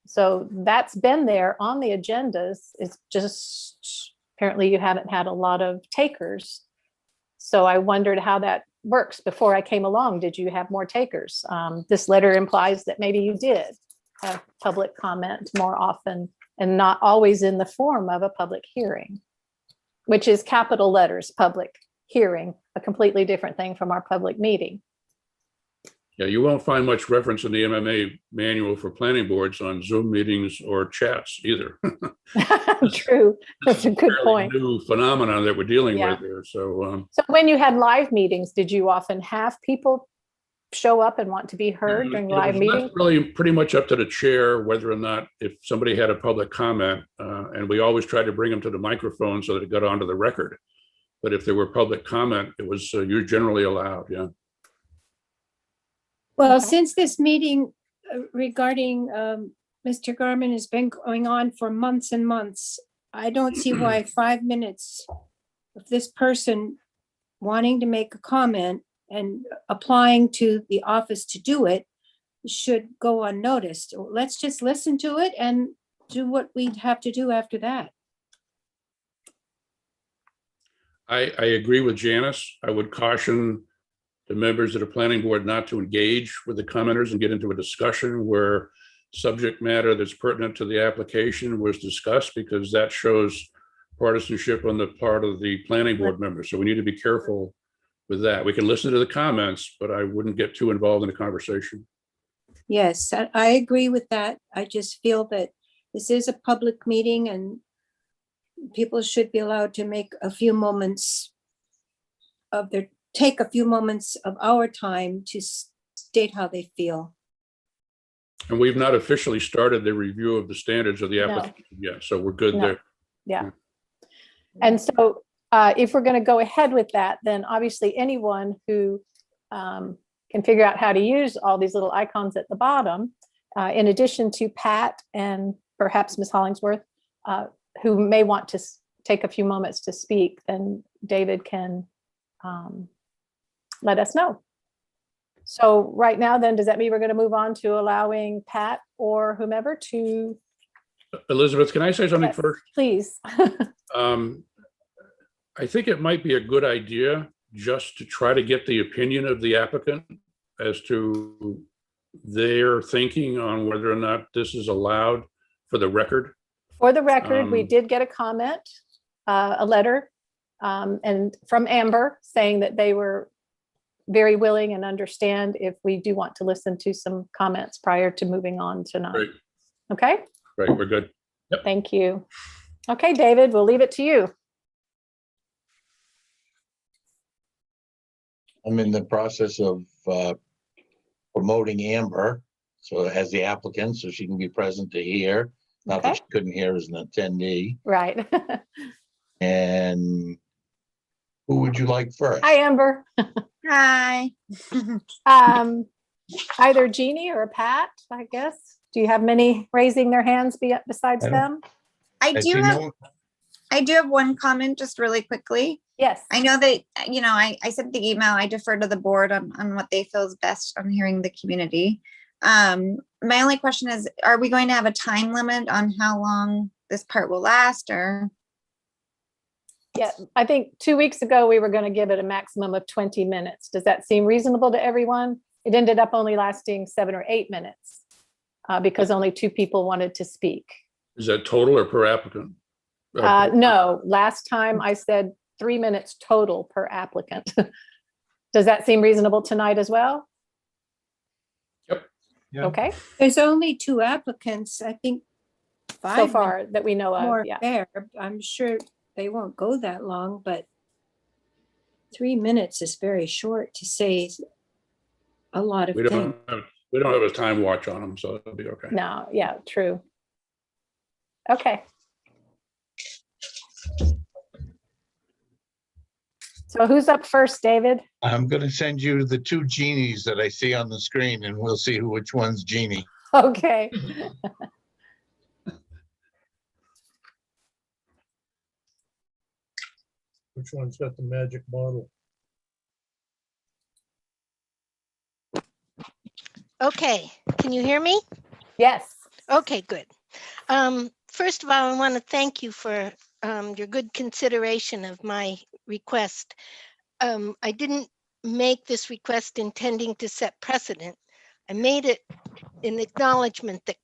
Speaker 8: So that's been there on the agendas. It's just apparently you haven't had a lot of takers. So I wondered how that works. Before I came along, did you have more takers? This letter implies that maybe you did have public comment more often, and not always in the form of a public hearing, which is capital letters, public hearing, a completely different thing from our public meeting.
Speaker 11: Yeah, you won't find much reference in the MMA manual for planning boards on Zoom meetings or chats either.
Speaker 8: True. That's a good
Speaker 11: Fairly
Speaker 8: point.
Speaker 11: new phenomenon that we're dealing
Speaker 8: Yeah.
Speaker 11: with there. So
Speaker 8: So when you had live meetings, did you often have people show up and want to be heard during
Speaker 11: it
Speaker 8: live
Speaker 11: was
Speaker 8: meetings?
Speaker 11: really pretty much up to the chair whether or not, if somebody had a public comment, and we always tried to bring them to the microphone so that it got onto the record. But if there were public comment, it was you're generally allowed. Yeah.
Speaker 3: Well,
Speaker 8: Okay.
Speaker 3: since this meeting regarding Mr. Garman has been going on for months and months, I don't see why 5 minutes of this person wanting to make a comment and applying to the office to do it should go unnoticed. Let's just listen to it and do what we'd have to do after that.
Speaker 11: I agree with Janice. I would caution the members of the planning board not to engage with the commenters and get into a discussion where subject matter that's pertinent to the application was discussed, because that shows partisanship on the part of the planning board members. So we need to be careful with that. We can listen to the comments, but I wouldn't get too involved in the conversation.
Speaker 3: Yes, I agree with that. I just feel that this is a public meeting and people should be allowed to make a few moments of their, take a few moments of our time to state how they feel.
Speaker 11: And we've not officially started the review of the standards of the
Speaker 8: No.
Speaker 11: application yet, so we're good
Speaker 8: No.
Speaker 11: there.
Speaker 8: Yeah. And so if we're going to go ahead with that, then obviously anyone who can figure out how to use all these little icons at the bottom, in addition to Pat and perhaps Ms. Hollingsworth, who may want to take a few moments to speak, then David can let us know. So right now, then, does that mean we're going to move on to allowing Pat or whomever to?
Speaker 11: Elizabeth, can I say something
Speaker 8: Yes,
Speaker 11: first?
Speaker 8: please.
Speaker 11: I think it might be a good idea just to try to get the opinion of the applicant as to their thinking on whether or not this is allowed for the record.
Speaker 8: For the record, we
Speaker 11: Um,
Speaker 8: did get a comment, a letter, and from Amber saying that they were very willing and understand if we do want to listen to some comments prior to moving on tonight.
Speaker 11: Great,
Speaker 8: Okay,
Speaker 11: great, we're good.
Speaker 8: thank you. Okay, David, we'll leave it to you.
Speaker 1: I'm in the process of promoting Amber, so as the applicant, so she can be present to hear. Not that
Speaker 8: Okay.
Speaker 1: she couldn't hear as an attendee.
Speaker 8: Right.
Speaker 1: And who would you like first?
Speaker 8: Hi, Amber.
Speaker 14: Hi.
Speaker 8: Either Jeannie or Pat, I guess. Do you have many raising their hands besides
Speaker 1: I don't-
Speaker 8: them?
Speaker 14: I
Speaker 1: I
Speaker 14: do
Speaker 1: see
Speaker 14: have
Speaker 1: no-
Speaker 14: I do have one comment just really quickly.
Speaker 8: Yes.
Speaker 14: I know that, you know, I sent the email, I defer to the board on what they feel is best on hearing the community. My only question is, are we going to have a time limit on how long this part will last, or?
Speaker 8: Yeah, I think 2 weeks ago, we were going to give it a maximum of 20 minutes. Does that seem reasonable to everyone? It ended up only lasting 7 or 8 minutes because only 2 people wanted to speak.
Speaker 11: Is that total or per applicant?
Speaker 8: No, last time I said 3 minutes total per applicant. Does that seem reasonable tonight as well?
Speaker 10: Yeah.
Speaker 8: Okay,
Speaker 3: There's only 2 applicants, I think.
Speaker 8: so
Speaker 3: 5
Speaker 8: far that we know
Speaker 3: more
Speaker 8: of, yeah.
Speaker 3: fair. I'm sure they won't go that long, but 3 minutes is very short to say a lot of
Speaker 11: We
Speaker 3: things.
Speaker 11: don't have a time watch on them, so it'll be okay.
Speaker 8: No, yeah, true. Okay. So who's up first, David?
Speaker 1: I'm gonna send you the 2 genies that I see on the screen and we'll see which one's Genie.
Speaker 8: Okay.
Speaker 10: Which one's got the magic bottle?
Speaker 15: Okay, can you hear me?
Speaker 8: Yes.
Speaker 15: Okay, good. First of all, I want to thank you for your good consideration of my request. I didn't make this request intending to set precedent. I made it in acknowledgement that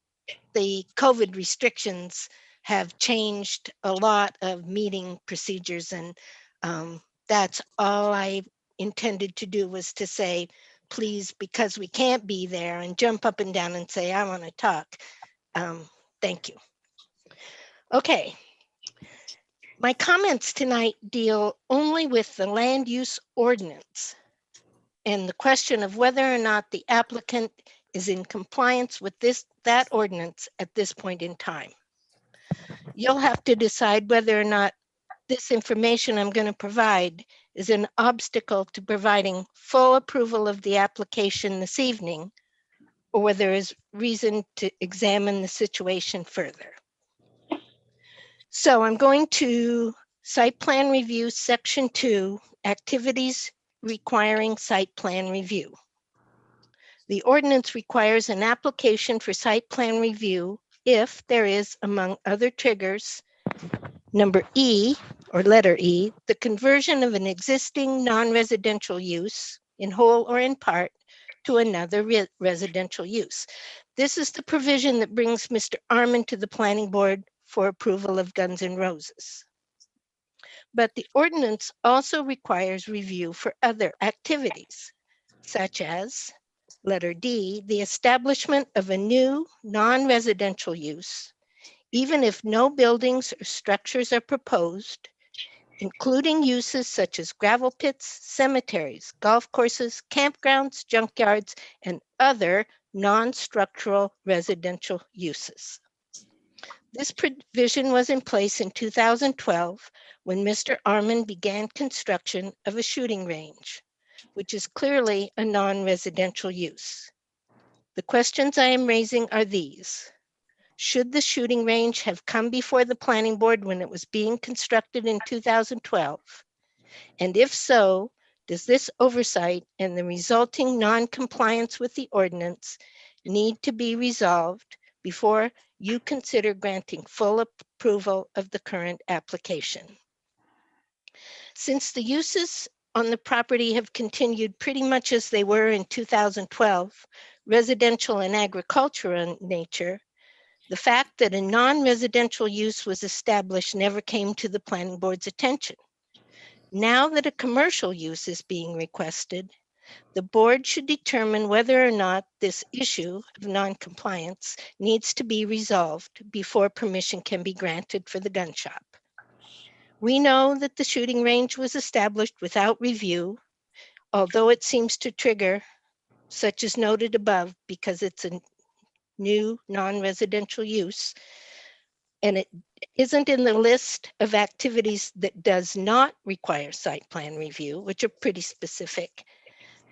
Speaker 15: the COVID restrictions have changed a lot of meeting procedures, and that's all I intended to do, was to say, please, because we can't be there and jump up and down and say, I want to talk. Thank you. Okay. My comments tonight deal only with the land use ordinance and the question of whether or not the applicant is in compliance with that ordinance at this point in time. You'll have to decide whether or not this information I'm going to provide is an obstacle to providing full approval of the application this evening, or whether there is reason to examine the situation further. So I'm going to Site Plan Review, Section 2, Activities Requiring Site Plan Review. The ordinance requires an application for site plan review if there is, among other triggers, number E, or letter E, the conversion of an existing non-residential use in whole or in part to another residential use. This is the provision that brings Mr. Armand to the planning board for approval of Guns N' Roses. But the ordinance also requires review for other activities, such as letter D, the establishment of a new non-residential use, even if no buildings or structures are proposed, including uses such as gravel pits, cemeteries, golf courses, campgrounds, junkyards, and other non-structural residential uses. This provision was in place in 2012 when Mr. Armand began construction of a shooting range, which is clearly a non-residential use. The questions I am raising are these. Should the shooting range have come before the planning board when it was being constructed in 2012? And if so, does this oversight and the resulting non-compliance with the ordinance need to be resolved before you consider granting full approval of the current application? Since the uses on the property have continued pretty much as they were in 2012, residential and agricultural in nature, the fact that a non-residential use was established never came to the planning board's attention. Now that a commercial use is being requested, the board should determine whether or not this issue of non-compliance needs to be resolved before permission can be granted for the gun shop. We know that the shooting range was established without review, although it seems to trigger, such as noted above, because it's a new non-residential use, and it isn't in the list of activities that does not require site plan review, which are pretty specific.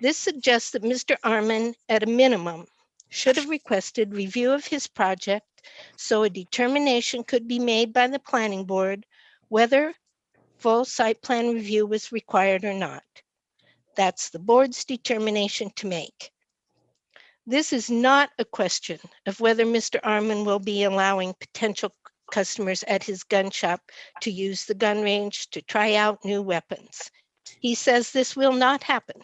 Speaker 15: This suggests that Mr. Armand, at a minimum, should have requested review of his project so a determination could be made by the planning board whether full site plan review was required or not. That's the board's determination to make. This is not a question of whether Mr. Armand will be allowing potential customers at his gun shop to use the gun range to try out new weapons. He says this will not happen.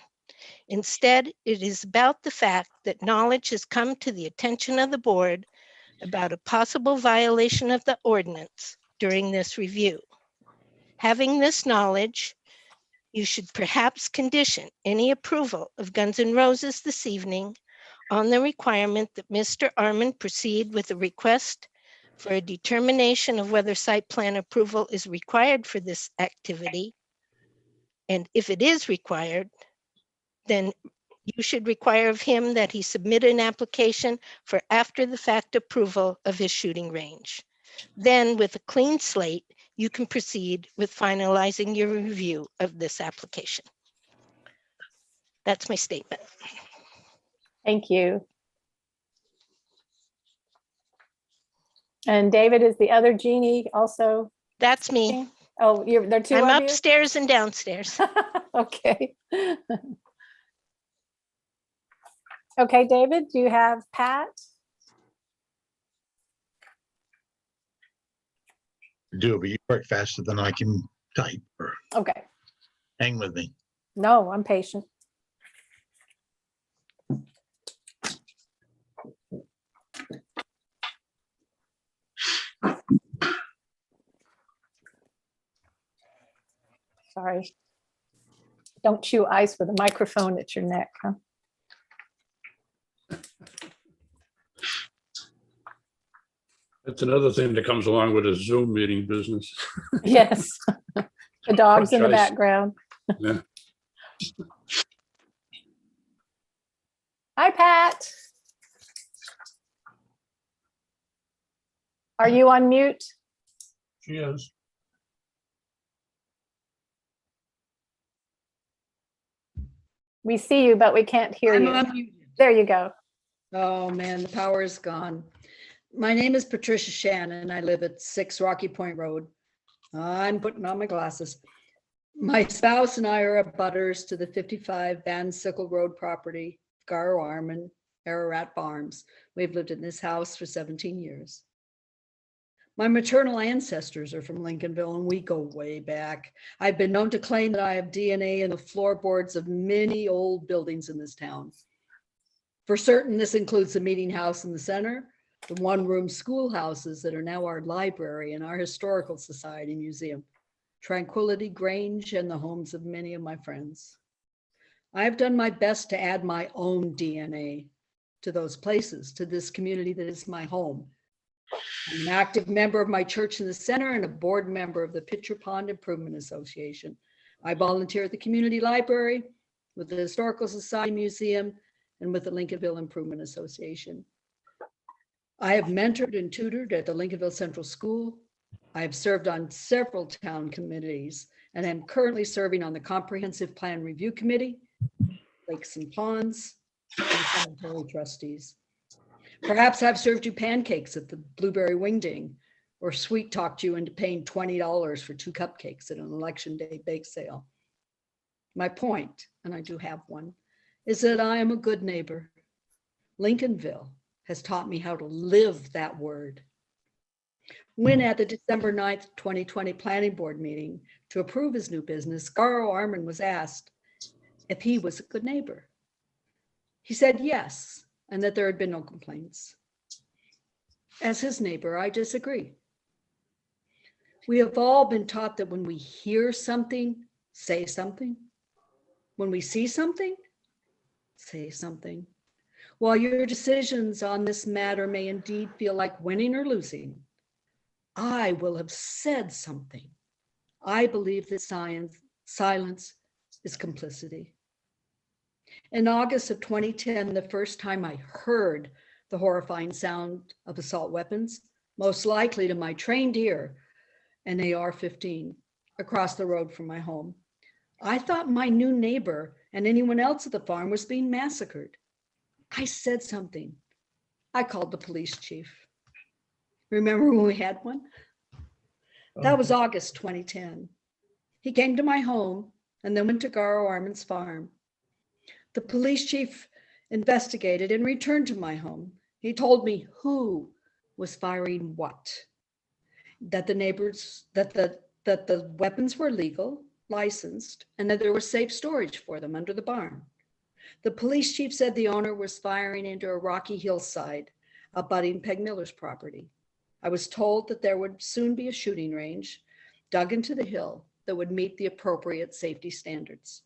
Speaker 15: Instead, it is about the fact that knowledge has come to the attention of the board about a possible violation of the ordinance during this review. Having this knowledge, you should perhaps condition any approval of Guns N' Roses this evening on the requirement that Mr. Armand proceed with a request for a determination of whether site plan approval is required for this activity. And if it is required, then you should require of him that he submit an application for after the fact approval of his shooting range. Then with a clean slate, you can proceed with finalizing your review of this application. That's my statement.
Speaker 8: Thank you. And David is the other genie also?
Speaker 15: That's me.
Speaker 8: Oh, there are two
Speaker 15: I'm
Speaker 8: of you?
Speaker 15: upstairs and downstairs.
Speaker 8: Okay. Okay, David, do you have Pat?
Speaker 1: Do, but you work faster than I can type or
Speaker 8: Okay.
Speaker 1: hang with me.
Speaker 8: No, I'm patient. Sorry. Don't chew ice with a microphone at your neck, huh?
Speaker 11: That's another thing that comes along with a Zoom meeting business.
Speaker 8: Yes. The dogs in the
Speaker 11: Choice.
Speaker 8: background.
Speaker 11: Yeah.
Speaker 8: Hi, Pat. Are you on mute?
Speaker 10: She is.
Speaker 8: We see you, but we can't hear
Speaker 16: I'm
Speaker 8: you.
Speaker 16: unmuted.
Speaker 8: There you go.
Speaker 16: Oh, man, the power is gone. My name is Patricia Shannon. I live at 6 Rocky Point Road. I'm putting on my glasses. My spouse and I are abutters to the 55 Van Sickle Road property, Garo Arman, Ararat Farms. We've lived in this house for 17 years. My maternal ancestors are from Lincolnville, and we go way back. I've been known to claim that I have DNA in the floorboards of many old buildings in this town. For certain, this includes the meeting house in the center, the one-room schoolhouses that are now our library and our historical society museum, Tranquility Grange, and the homes of many of my friends. I've done my best to add my own DNA to those places, to this community that is my home. I'm an active member of my church in the center and a board member of the Pitcher Pond Improvement Association. I volunteer at the community library, with the Historical Society Museum, and with the Lincolnville Improvement Association. I have mentored and tutored at the Lincolnville Central School. I have served on several town committees and am currently serving on the Comprehensive Plan Review Committee, Lakes and Ponds, and Cemetery Trustees. Perhaps I've served you pancakes at the Blueberry Wingding, or sweet talked you into paying $20 for 2 cupcakes at an election day bake sale. My point, and I do have one, is that I am a good neighbor. Lincolnville has taught me how to live that word. When at the December 9th, 2020 Planning Board meeting to approve his new business, Garo Arman was asked if he was a good neighbor. He said yes, and that there had been no complaints. As his neighbor, I disagree. We have all been taught that when we hear something, say something. When we see something, say something. While your decisions on this matter may indeed feel like winning or losing, I will have said something. I believe that silence is complicity. In August of 2010, the first time I heard the horrifying sound of assault weapons, most likely to my trained ear, an AR-15 across the road from my home, I thought my new neighbor and anyone else at the farm was being massacred. I said something. I called the police chief. Remember when we had one? That was August 2010. He came to my home and then went to Garo Arman's farm. The police chief investigated and returned to my home. He told me who was firing what, that the weapons were legal, licensed, and that there was safe storage for them under the barn. The police chief said the owner was firing into a rocky hillside abutting Peg Miller's property. I was told that there would soon be a shooting range dug into the hill that would meet the appropriate safety standards.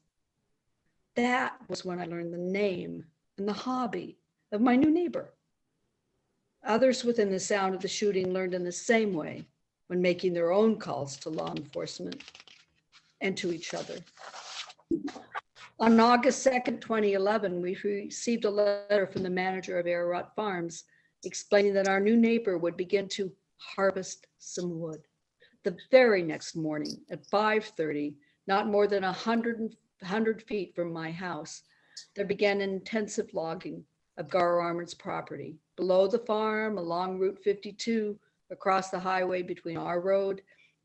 Speaker 16: That was when I learned the name and the hobby of my new neighbor. Others within the sound of the shooting learned in the same way when making their own calls to law enforcement and to each other. On August 2nd, 2011, we received a letter from the manager of Ararat Farms explaining that our new neighbor would begin to harvest some wood. The very next morning at 5:30, not more than 100 feet from my house, there began intensive logging of Garo Arman's property, below the farm, along Route 52, across the highway between our road,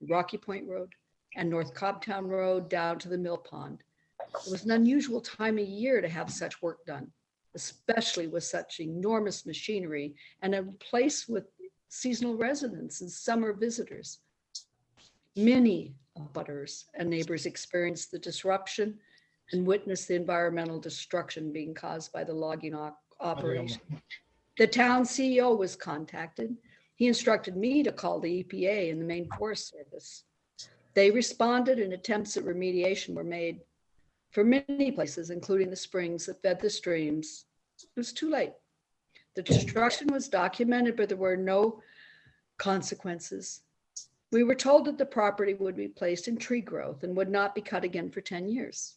Speaker 16: Rocky Point Road, and North Cobbtown Road down to the mill pond. It was an unusual time of year to have such work done, especially with such enormous machinery and a place with seasonal residents and summer visitors. Many abutters and neighbors experienced the disruption and witnessed the environmental destruction being caused by the logging operation. The town CEO was contacted. He instructed me to call the EPA and the Maine Forest Service. They responded and attempts at remediation were made for many places, including the springs that fed the streams. It was too late. The destruction was documented, but there were no consequences. We were told that the property would be placed in tree growth and would not be cut again for 10 years.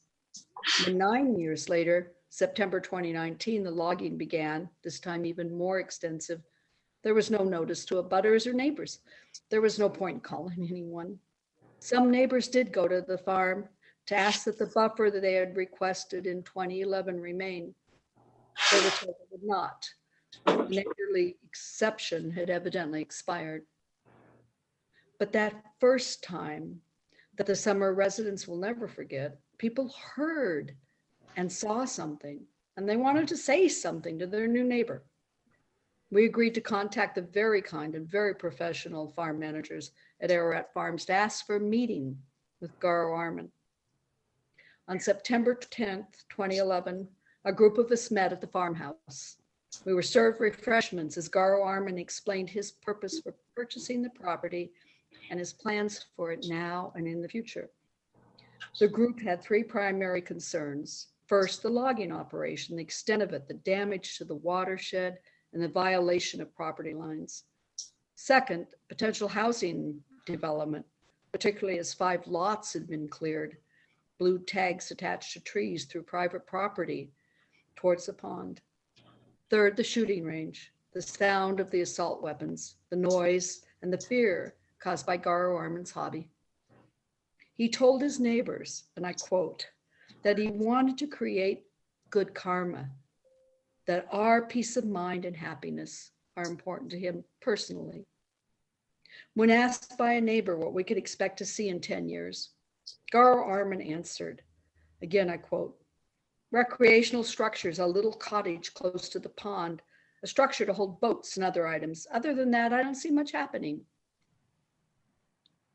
Speaker 16: When 9 years later, September 2019, the logging began, this time even more extensive. There was no notice to abutters or neighbors. There was no point in calling anyone. Some neighbors did go to the farm to ask that the buffer that they had requested in 2011 remain. They were told it would not. The neighborly exception had evidently expired. But that first time that the summer residents will never forget, people heard and saw something, and they wanted to say something to their new neighbor. We agreed to contact the very kind and very professional farm managers at Ararat Farms to ask for a meeting with Garo Arman. On September 10th, 2011, a group of us met at the farmhouse. We were served refreshments as Garo Arman explained his purpose for purchasing the property and his plans for it now and in the future. The group had three primary concerns. First, the logging operation, the extent of it, the damage to the watershed, and the violation of property lines. Second, potential housing development, particularly as 5 lots had been cleared, blue tags attached to trees through private property towards the pond. Third, the shooting range, the sound of the assault weapons, the noise, and the fear caused by Garo Arman's hobby. He told his neighbors, and I quote, that he wanted to create good karma, that our peace of mind and happiness are important to him personally. When asked by a neighbor what we could expect to see in 10 years, Garo Arman answered, again, I quote, recreational structures, a little cottage close to the pond, a structure to hold boats and other items. Other than that, I don't see much happening.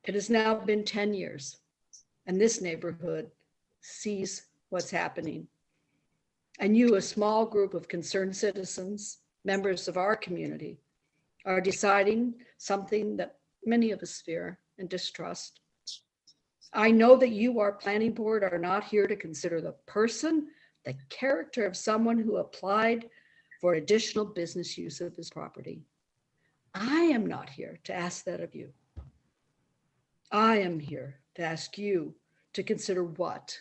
Speaker 16: It has now been 10 years, and this neighborhood sees what's happening. And you, a small group of concerned citizens, members of our community, are deciding something that many of us fear and distrust. I know that you, our planning board, are not here to consider the person, the character of someone who applied for additional business use of his property. I am not here to ask that of you. I am here to ask you to consider what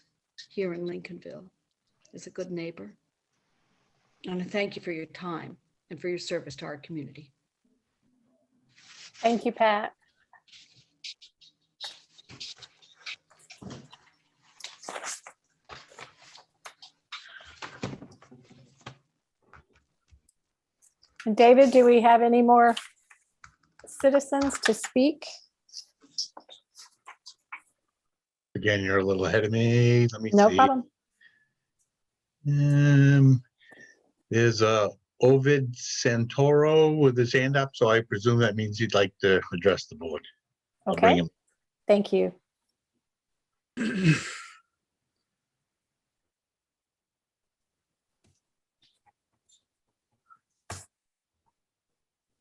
Speaker 16: here in Lincolnville is a good neighbor. And I thank you for your time and for your service to our community.
Speaker 8: Thank you, Pat. David, do we have any more citizens to speak?
Speaker 1: Again, you're a little ahead of me. Let me
Speaker 8: No
Speaker 1: see.
Speaker 8: problem.
Speaker 1: There's Ovid Santoro with his hand up, so I presume that means he'd like to address the board. I'll bring
Speaker 8: Okay,
Speaker 1: him.
Speaker 8: thank you.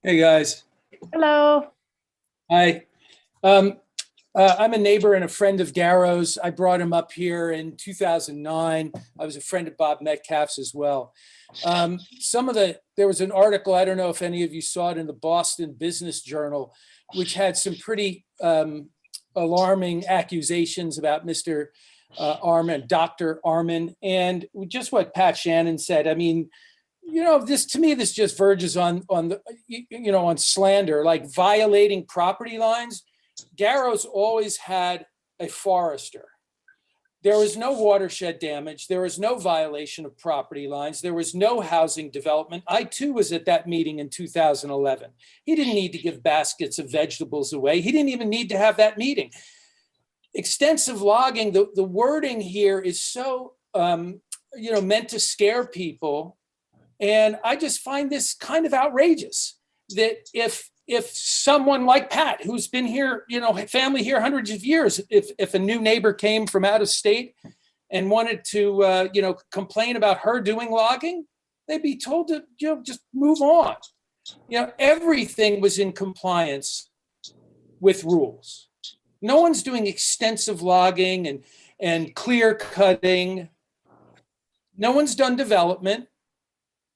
Speaker 17: Hey, guys.
Speaker 8: Hello.
Speaker 17: Hi. I'm a neighbor and a friend of Garo's. I brought him up here in 2009. I was a friend of Bob Metcalf's as well. There was an article, I don't know if any of you saw it in the Boston Business Journal, which had some pretty alarming accusations about Mr. Arman, Dr. Arman, and just what Pat Shannon said. I mean, you know, this to me, this just verges on slander, like violating property lines. Garo's always had a forester. There was no watershed damage. There was no violation of property lines. There was no housing development. I too was at that meeting in 2011. He didn't need to give baskets of vegetables away. He didn't even need to have that meeting. Extensive logging, the wording here is so, meant to scare people. And I just find this kind of outrageous that if someone like Pat, who's been here, family here hundreds of years, if a new neighbor came from out of state and wanted to, complain about her doing logging, they'd be told to, just move on. Everything was in compliance with rules. No one's doing extensive logging and clear cutting. No one's done development.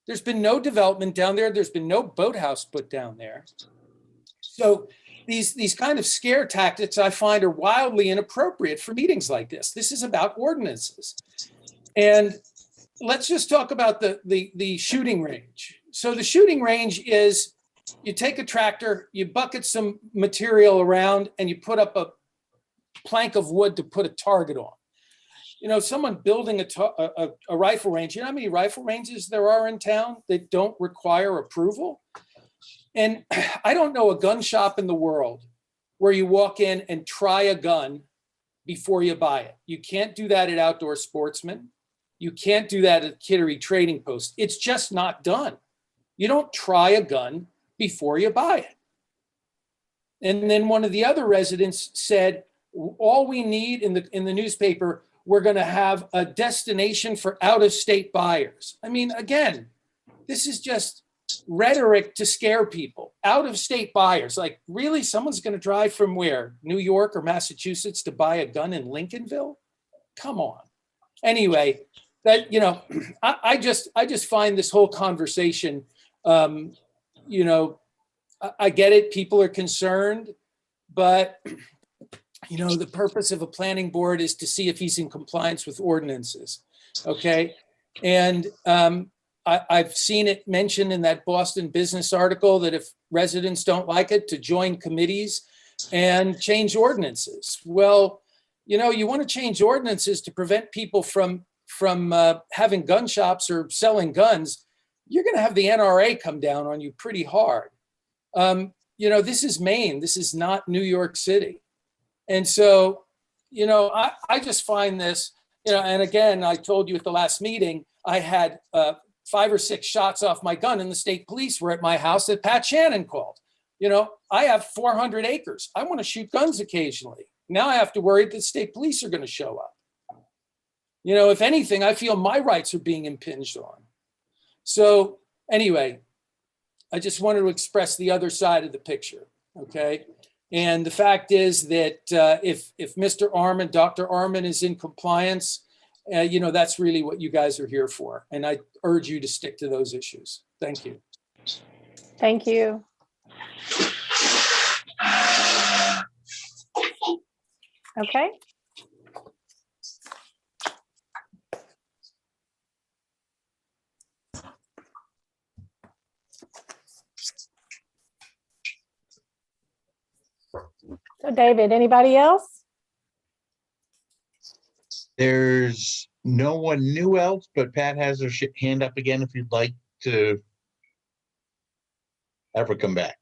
Speaker 17: There's been no development down there. There's been no boathouse put down there. So these kind of scare tactics I find are wildly inappropriate for meetings like this. This is about ordinances. And let's just talk about the shooting range. So the shooting range is you take a tractor, you bucket some material around, and you put up a plank of wood to put a target on. You know, someone building a rifle range, you know how many rifle ranges there are in town that don't require approval? And I don't know a gun shop in the world where you walk in and try a gun before you buy it. You can't do that at Outdoor Sportsman. You can't do that at Kittery Trading Post. It's just not done. You don't try a gun before you buy it. And then one of the other residents said, all we need in the newspaper, we're going to have a destination for out-of-state buyers. I mean, again, this is just rhetoric to scare people. Out-of-state buyers, like really, someone's going to drive from where? New York or Massachusetts to buy a gun in Lincolnville? Come on. Anyway, that, you know, I just find this whole conversation, you know, I get it. People are concerned, but you know, the purpose of a planning board is to see if he's in compliance with ordinances. Okay. And I've seen it mentioned in that Boston Business article that if residents don't like it, to join committees and change ordinances. Well, you know, you want to change ordinances to prevent people from having gun shops or selling guns. You're going to have the NRA come down on you pretty hard. You know, this is Maine. This is not New York City. And so, you know, I just find this, you know, and again, I told you at the last meeting, I had 5 or 6 shots off my gun, and the state police were at my house that Pat Shannon called. You know, I have 400 acres. I want to shoot guns occasionally. Now I have to worry that the state police are going to show up. You know, if anything, I feel my rights are being impinged on. So anyway, I just wanted to express the other side of the picture, okay? And the fact is that if Mr. Arman, Dr. Arman is in compliance, you know, that's really what you guys are here for. And I urge you to stick to those issues. Thank you.
Speaker 8: Thank you. Okay. So David, anybody else?
Speaker 1: There's no one new else, but Pat has her hand up again if you'd like to ever come back.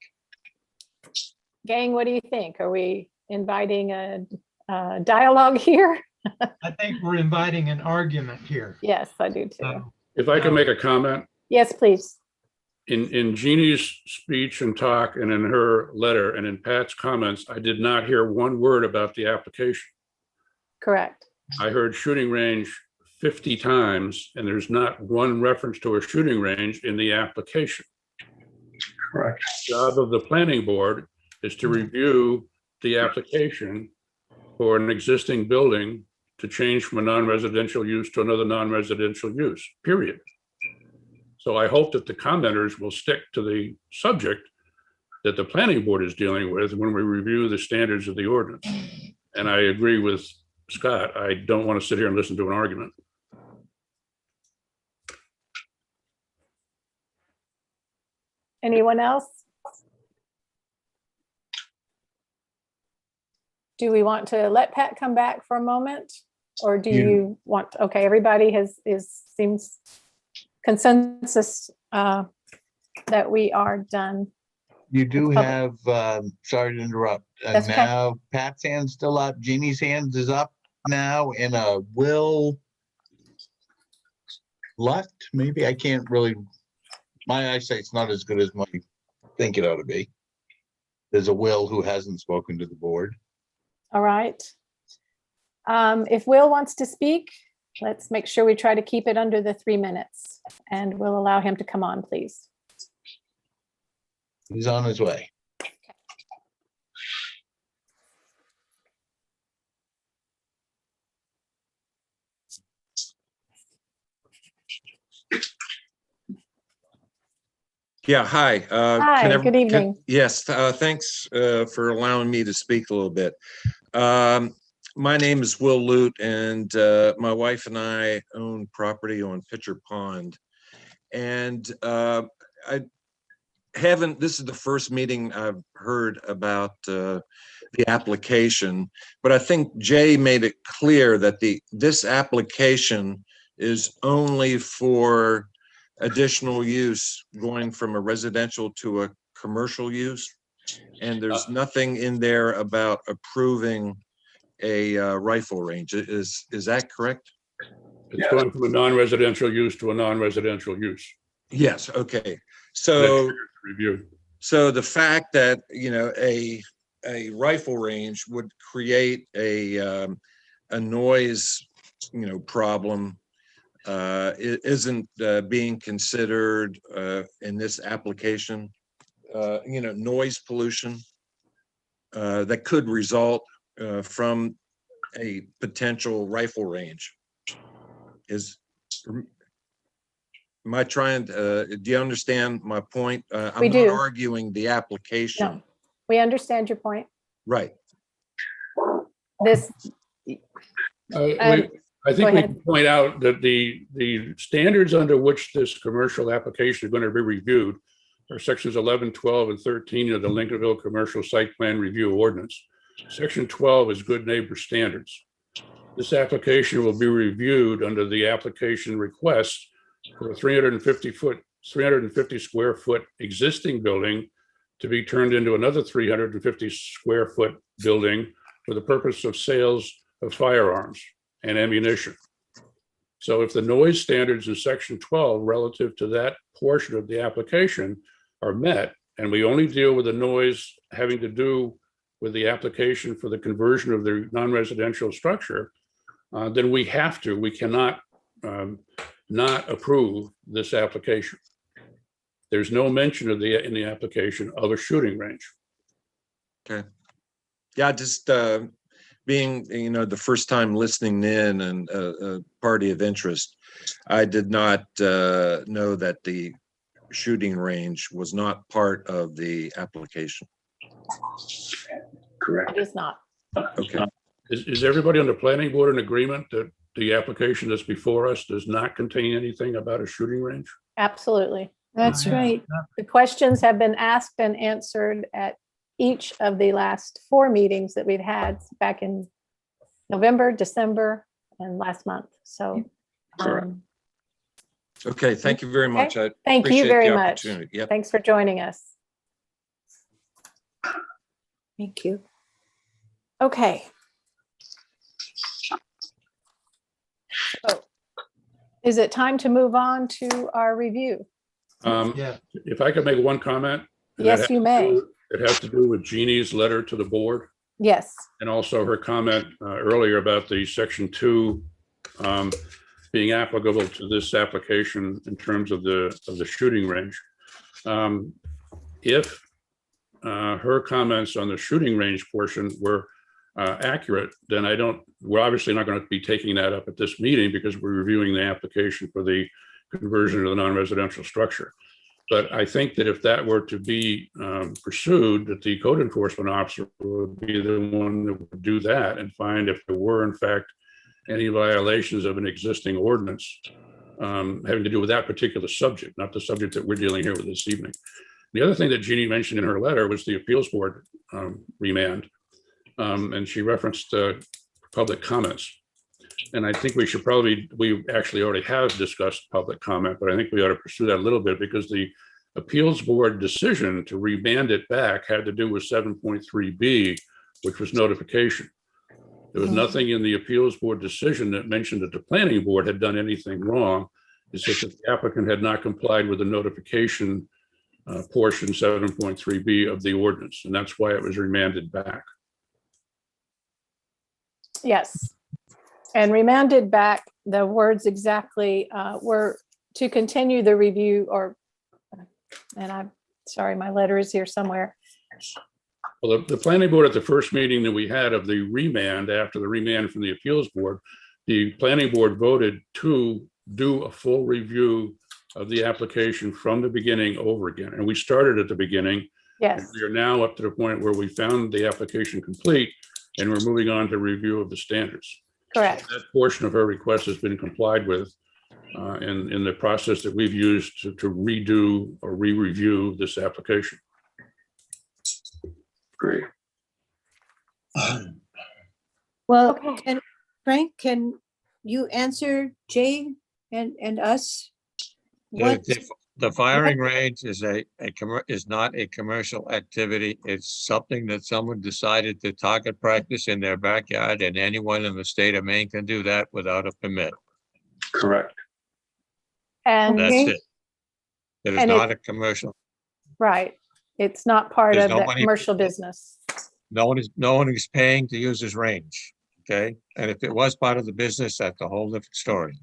Speaker 8: Gang, what do you think? Are we inviting a dialogue here?
Speaker 9: I think we're inviting an argument here.
Speaker 8: Yes, I do too.
Speaker 11: If I can make a comment,
Speaker 8: Yes, please.
Speaker 11: in Jeannie's speech and talk and in her letter and in Pat's comments, I did not hear one word about the application.
Speaker 8: Correct.
Speaker 11: I heard shooting range 50 times, and there's not one reference to a shooting range in the application.
Speaker 6: Correct.
Speaker 11: The job of the planning board is to review the application for an existing building to change from a non-residential use to another non-residential use, period. So I hope that the commenters will stick to the subject that the planning board is dealing with when we review the standards of the ordinance. And I agree with Scott. I don't want to sit here and listen to an argument.
Speaker 8: Anyone else? Do we want to let Pat come back for a moment? Or do you want, okay, everybody seems consensus that we are done.
Speaker 1: You do have, sorry to interrupt.
Speaker 8: That's okay.
Speaker 1: Now Pat's hand's still up, Jeannie's hands is up now, and Will left, maybe. I can't really, my eyesight's not as good as I think it ought to be. There's a Will who hasn't spoken to the board.
Speaker 8: All right. If Will wants to speak, let's make sure we try to keep it under the 3 minutes, and we'll allow him to come on, please.
Speaker 1: He's on his way.
Speaker 18: Yeah, hi.
Speaker 8: Hi, good evening.
Speaker 18: Yes, thanks for allowing me to speak a little bit. My name is Will Lute, and my wife and I own property on Pitcher Pond. And I haven't, this is the first meeting I've heard about the application, but I think Jay made it clear that this application is only for additional use going from a residential to a commercial use. And there's nothing in there about approving a rifle range. Is that correct?
Speaker 11: It's going from a non-residential use to a non-residential use.
Speaker 18: Yes, okay. So
Speaker 11: review.
Speaker 18: So the fact that, you know, a rifle range would create a noise, you know, problem isn't being considered in this application. You know, noise pollution that could result from a potential rifle range. Am I trying to, do you understand my point? I'm not arguing the application.
Speaker 8: No, we understand your point.
Speaker 18: Right.
Speaker 8: This.
Speaker 11: I think we can point out that the standards under which this commercial application is going to be reviewed are sections 11, 12, and 13 of the Lincolnville Commercial Site Plan Review Ordinance. Section 12 is good neighbor standards. This application will be reviewed under the application request for a 350 square foot existing building to be turned into another 350 square foot building for the purpose of sales of firearms and ammunition. So if the noise standards in section 12 relative to that portion of the application are met, and we only deal with the noise having to do with the application for the conversion of the non-residential structure, then we cannot not approve this application. There's no mention of in the application of a shooting range.
Speaker 18: Okay. Yeah, just being, you know, the first time listening in and a party of interest, I did not know that the shooting range was not part of the application.
Speaker 8: Correct. It is not.
Speaker 18: Okay.
Speaker 11: Is everybody on the planning board in agreement that the application that's before us does not contain anything about a shooting range?
Speaker 8: Absolutely.
Speaker 3: That's right.
Speaker 8: The questions have been asked and answered at each of the last 4 meetings that we've had back in November, December, and last month. So.
Speaker 18: Okay, thank you very much.
Speaker 8: Okay.
Speaker 18: I
Speaker 8: Thank you
Speaker 18: appreciate
Speaker 8: very
Speaker 18: the
Speaker 8: much.
Speaker 18: opportunity. Yep.
Speaker 8: Thanks for joining us.
Speaker 3: Thank you.
Speaker 8: Okay. So, is it time to move on to our review?
Speaker 11: If I could make one comment.
Speaker 8: Yes, you may.
Speaker 11: It has to do with Jeannie's letter to the board.
Speaker 8: Yes.
Speaker 11: And also her comment earlier about the section 2 being applicable to this application in terms of the shooting range. If her comments on the shooting range portion were accurate, then we're obviously not going to be taking that up at this meeting because we're reviewing the application for the conversion of the non-residential structure. But I think that if that were to be pursued, that the code enforcement officer would be the one that would do that and find if there were in fact any violations of an existing ordinance having to do with that particular subject, not the subject that we're dealing here with this evening. The other thing that Jeannie mentioned in her letter was the appeals board remand. And she referenced public comments. And I think we actually already have discussed public comment, but I think we ought to pursue that a little bit because the appeals board decision to remand it back had to do with 7.3B, which was notification. There was nothing in the appeals board decision that mentioned that the planning board had done anything wrong. It's just that the applicant had not complied with the notification portion 7.3B of the ordinance, and that's why it was remanded back.
Speaker 8: Yes. And remanded back, the words exactly were to continue the review and I'm sorry, my letter is here somewhere.
Speaker 11: Well, the planning board at the first meeting that we had of the remand, after the remand from the appeals board, the planning board voted to do a full review of the application from the beginning over again. And we started at the beginning.
Speaker 8: Yes.
Speaker 11: And we are now up to the point where we found the application complete and we're moving on to review of the standards.
Speaker 8: Correct.
Speaker 11: That portion of her request has been complied with in the process that we've used to redo or re-review this application.
Speaker 6: Great.
Speaker 3: Well, Frank, can you answer Jay and us? What,
Speaker 5: The firing range is is not a commercial activity. It's something that someone decided to target practice in their backyard, and anyone in the state of Maine can do that without a permit.
Speaker 6: Correct.
Speaker 8: And
Speaker 5: That's it. It is
Speaker 8: And
Speaker 5: not a commercial.
Speaker 8: right, it's not part
Speaker 5: There's
Speaker 8: of
Speaker 5: no
Speaker 8: that
Speaker 5: money-
Speaker 8: commercial business.
Speaker 5: No one is paying to use his range, okay? And if it was part of the business, that's a whole different story.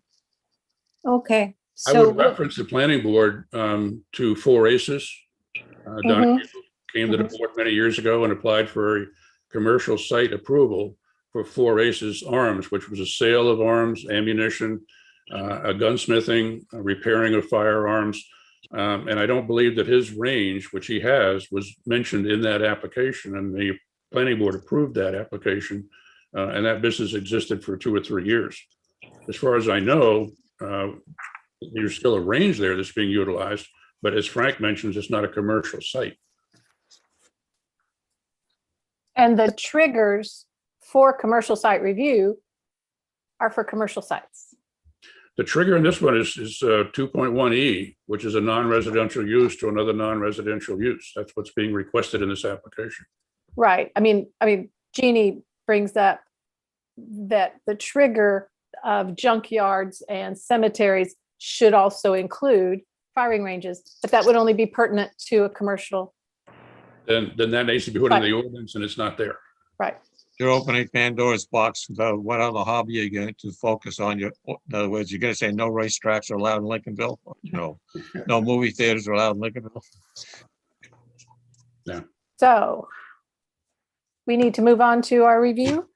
Speaker 3: okay,
Speaker 11: I
Speaker 3: so
Speaker 11: would reference the planning board to 4 ACES. Don came to the board many years ago and applied for a commercial site approval for 4 ACES Arms, which was a sale of arms, ammunition, a gunsmithing, a repairing of firearms. And I don't believe that his range, which he has, was mentioned in that application, and the planning board approved that application. And that business existed for 2 or 3 years. As far as I know, there's still a range there that's being utilized, but as Frank mentions, it's not a commercial site.
Speaker 8: And the triggers for commercial site review are for commercial sites.
Speaker 11: The trigger in this one is 2.1E, which is a non-residential use to another non-residential use. That's what's being requested in this application.
Speaker 8: Right. I mean, Jeannie brings up that the trigger of junkyards and cemeteries should also include firing ranges, but that would only be pertinent to a commercial.
Speaker 11: Then that needs to be put in the ordinance, and it's not there.
Speaker 8: Right.
Speaker 5: You're opening Pandora's box. What other hobby are you going to focus on? In other words, you're going to say no racetracks are allowed in Lincolnville? No. No movie theaters are allowed in Lincolnville?
Speaker 11: No.
Speaker 8: So we need to move on to our review.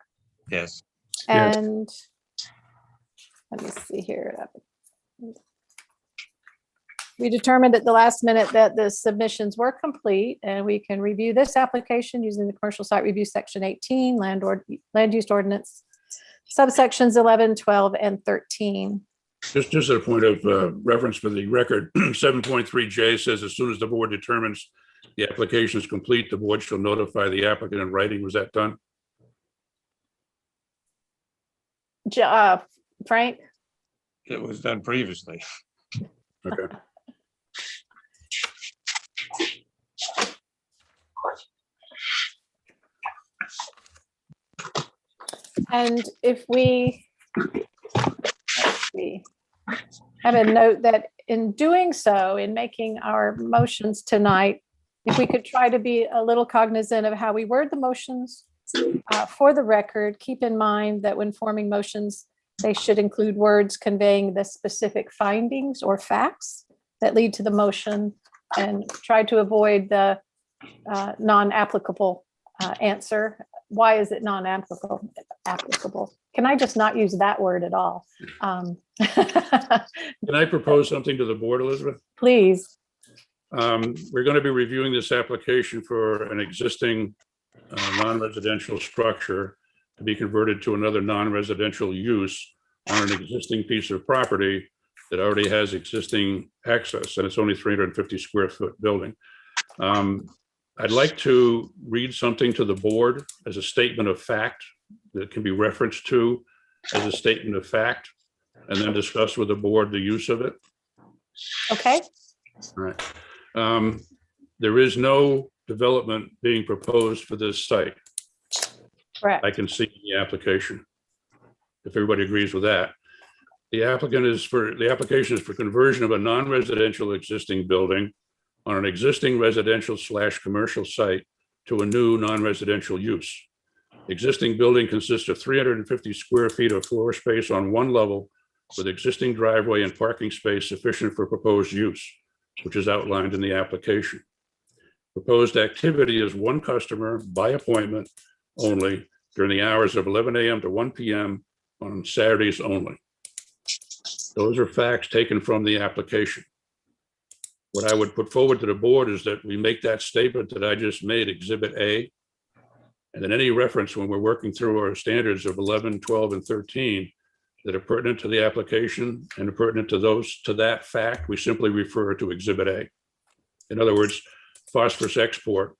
Speaker 5: Yes.
Speaker 8: And let me see here. We determined at the last minute that the submissions were complete, and we can review this application using the commercial site review section 18, land use ordinance, subsections 11, 12, and 13.
Speaker 11: Just as a point of reference for the record, 7.3J says as soon as the board determines the application is complete, the board shall notify the applicant in writing. Was that done?
Speaker 8: Frank?
Speaker 5: It was done previously.
Speaker 11: Okay.
Speaker 8: And if we, let's see, have a note that in doing so, in making our motions tonight, if we could try to be a little cognizant of how we word the motions for the record, keep in mind that when forming motions, they should include words conveying the specific findings or facts that lead to the motion, and try to avoid the non-applicable answer. Why is it non-applicable? Applicable. Can I just not use that word at all?
Speaker 11: Can I propose something to the board, Elizabeth?
Speaker 8: Please.
Speaker 11: We're going to be reviewing this application for an existing non-residential structure to be converted to another non-residential use on an existing piece of property that already has existing access, and it's only 350 square foot building. I'd like to read something to the board as a statement of fact that can be referenced to as a statement of fact, and then discuss with the board the use of it.
Speaker 8: Okay.
Speaker 11: All right. There is no development being proposed for this site.
Speaker 8: Correct.
Speaker 11: I can see in the application, if everybody agrees with that. The application is for conversion of a non-residential existing building on an existing residential / commercial site to a new non-residential use. Existing building consists of 350 square feet of floor space on one level with existing driveway and parking space sufficient for proposed use, which is outlined in the application. Proposed activity is one customer by appointment only during the hours of 11 a.m. to 1 p.m. on Saturdays only. Those are facts taken from the application. what I would put forward to the board is that we make that statement that I just made, Exhibit A. And then any reference when we're working through our standards of 11, 12, and 13 that are pertinent to the application and are pertinent to that fact, we simply refer to Exhibit A. In other words, phosphorus export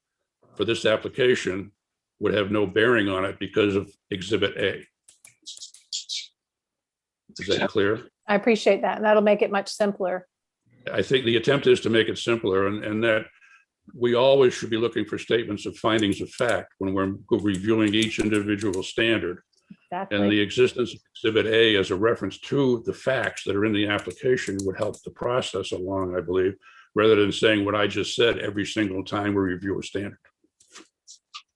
Speaker 11: for this application would have no bearing on it because of Exhibit A. Is that clear?
Speaker 8: I appreciate that. And that'll make it much simpler.
Speaker 11: I think the attempt is to make it simpler, and that we always should be looking for statements of findings of fact when we're reviewing each individual standard.
Speaker 8: Exactly.
Speaker 11: And the existence of Exhibit A as a reference to the facts that are in the application would help the process along, I believe, rather than saying what I just said every single time we review a standard.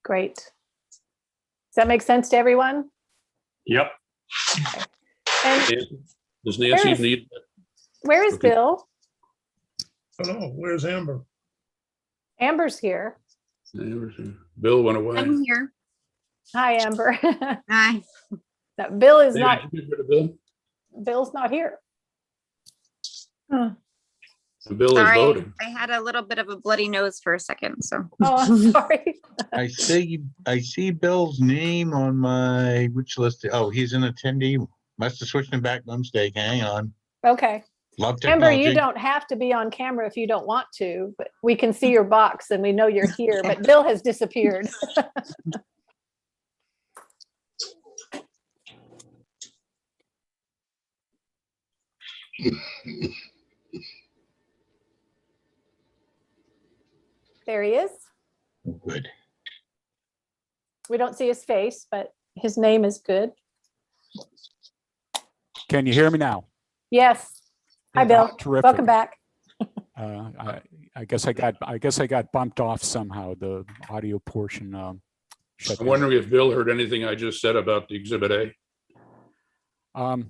Speaker 8: Great. Does that make sense to everyone?
Speaker 6: Yep.
Speaker 8: And
Speaker 11: Does Nancy need?
Speaker 8: where is
Speaker 11: Okay.
Speaker 8: Bill?
Speaker 10: Oh, where's Amber?
Speaker 8: Amber's here.
Speaker 11: Bill went away.
Speaker 14: I'm here.
Speaker 8: Hi, Amber.
Speaker 14: Hi.
Speaker 8: No, Bill is
Speaker 11: Maybe
Speaker 8: not,
Speaker 11: you get rid of Bill?
Speaker 8: Bill's not here.
Speaker 11: And Bill is
Speaker 14: Sorry,
Speaker 11: voting.
Speaker 14: I had a little bit of a bloody nose for a second, so.
Speaker 8: Oh, I'm sorry.
Speaker 1: I see Bill's name on my, which list? Oh, he's an attendee. Must have switched him back by mistake. Hang on.
Speaker 8: Okay.
Speaker 1: Love
Speaker 8: Amber,
Speaker 1: technology.
Speaker 8: you don't have to be on camera if you don't want to, but we can see your box and we know you're here, but Bill has disappeared. There he is.
Speaker 1: Good.
Speaker 8: We don't see his face, but his name is good.
Speaker 7: Can you hear me now?
Speaker 8: Yes. Hi, Bill.
Speaker 7: Terrific.
Speaker 8: Welcome back.
Speaker 7: I guess I got bumped off somehow. The audio portion shut
Speaker 11: I'm
Speaker 7: down.
Speaker 11: wondering if Bill heard anything I just said about the Exhibit A.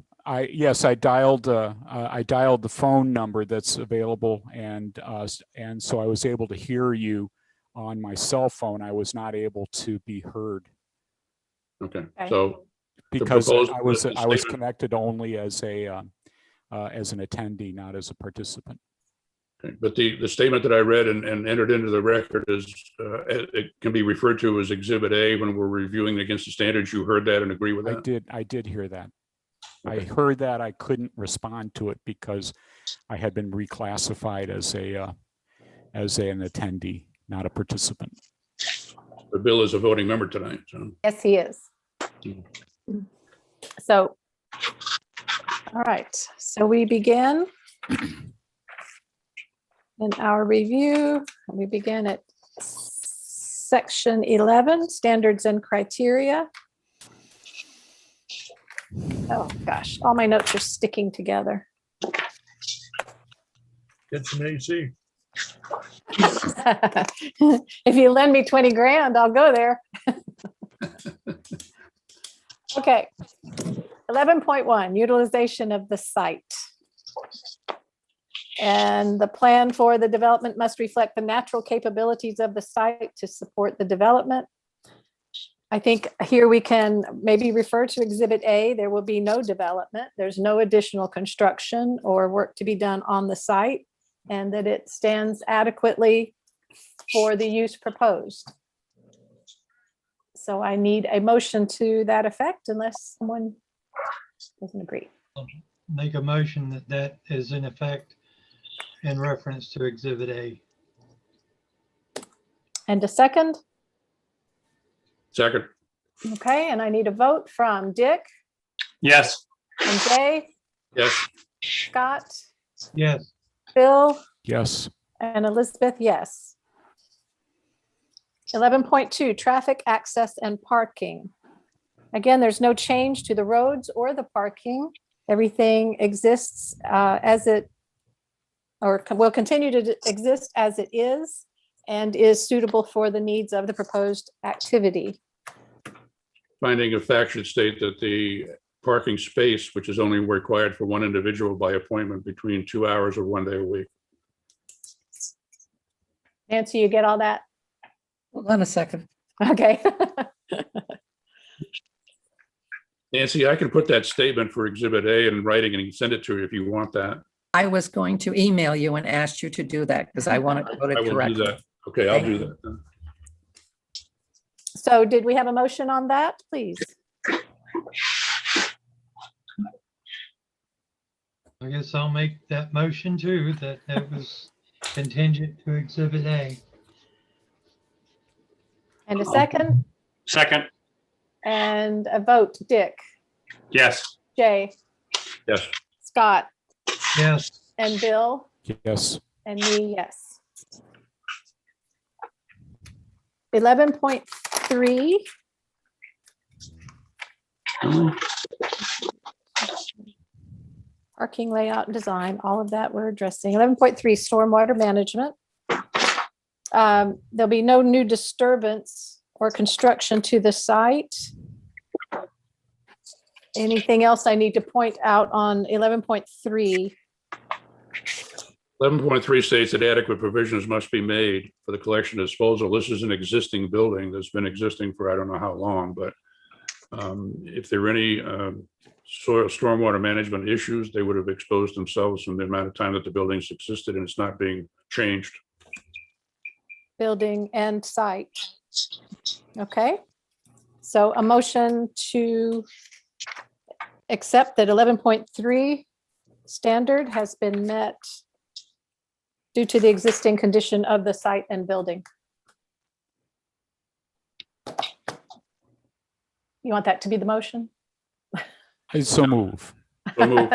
Speaker 7: Yes, I dialed the phone number that's available, and so I was able to hear you on my cell phone. I was not able to be heard.
Speaker 11: Okay,
Speaker 8: Okay.
Speaker 11: so
Speaker 7: Because
Speaker 11: proposal
Speaker 7: I was
Speaker 11: is the
Speaker 7: I was
Speaker 11: statement-
Speaker 7: connected only as an attendee, not as a participant.
Speaker 11: okay, but the statement that I read and entered into the record is, it can be referred to as Exhibit A when we're reviewing against the standards. You heard that and agree with that?
Speaker 7: I did hear that. I
Speaker 11: Okay.
Speaker 7: heard that. I couldn't respond to it because I had been reclassified as an attendee, not a participant.
Speaker 11: But Bill is a voting member tonight, so.
Speaker 8: Yes, he is. So, all right, so we begin in our review. We begin at section 11, standards and criteria. Oh, gosh, all my notes are sticking together.
Speaker 10: Get some AC.
Speaker 8: If you lend me 20 grand, I'll go there. Okay. 11.1, utilization of the site. And the plan for the development must reflect the natural capabilities of the site to support the development. I think here we can maybe refer to Exhibit A. There will be no development. There's no additional construction or work to be done on the site, and that it stands adequately for the use proposed. So I need a motion to that effect unless someone doesn't agree.
Speaker 9: Make a motion that that is in effect in reference to Exhibit A.
Speaker 8: And a second?
Speaker 11: Second.
Speaker 8: Okay, and I need a vote from Dick
Speaker 6: Yes.
Speaker 8: and Jay,
Speaker 11: Yes.
Speaker 8: Scott,
Speaker 9: Yes.
Speaker 8: Bill,
Speaker 7: Yes.
Speaker 8: and Elizabeth, yes. 11.2, traffic access and parking. Again, there's no change to the roads or the parking. Everything exists as it, or will continue to exist as it is, and is suitable for the needs of the proposed activity.
Speaker 11: Finding of fact should state that the parking space, which is only required for one individual by appointment between 2 hours or 1 day a week.
Speaker 8: Nancy, you get all that?
Speaker 16: Hold on a second.
Speaker 8: Okay.
Speaker 11: Nancy, I can put that statement for Exhibit A in writing and send it to you if you want that.
Speaker 4: I was going to email you and ask you to do that because I want to put
Speaker 11: I
Speaker 4: it
Speaker 11: will do
Speaker 4: correctly.
Speaker 11: that. Okay, I'll
Speaker 4: Thank
Speaker 11: do
Speaker 4: you.
Speaker 11: that then.
Speaker 8: So did we have a motion on that, please?
Speaker 9: I guess I'll make that motion too, that was contingent to Exhibit A.
Speaker 8: And a second,
Speaker 6: Second.
Speaker 8: and a vote. Dick,
Speaker 6: Yes.
Speaker 8: Jay,
Speaker 11: Yes.
Speaker 8: Scott,
Speaker 9: Yes,
Speaker 8: and Bill,
Speaker 7: Yes.
Speaker 8: and me, yes. 11.3. Parking layout and design, all of that we're addressing. 11.3, stormwater management. There'll be no new disturbance or construction to the site. Anything else I need to point out on 11.3?
Speaker 11: 11.3 states that adequate provisions must be made for the collection and disposal. This is an existing building that's been existing for I don't know how long, but if there are any soil stormwater management issues, they would have exposed themselves in the amount of time that the building's existed and it's not being changed.
Speaker 8: Building and site. Okay. So a motion to accept that 11.3 standard has been met due to the existing condition of the site and building. You want that to be the motion?
Speaker 7: I so move.
Speaker 11: So move.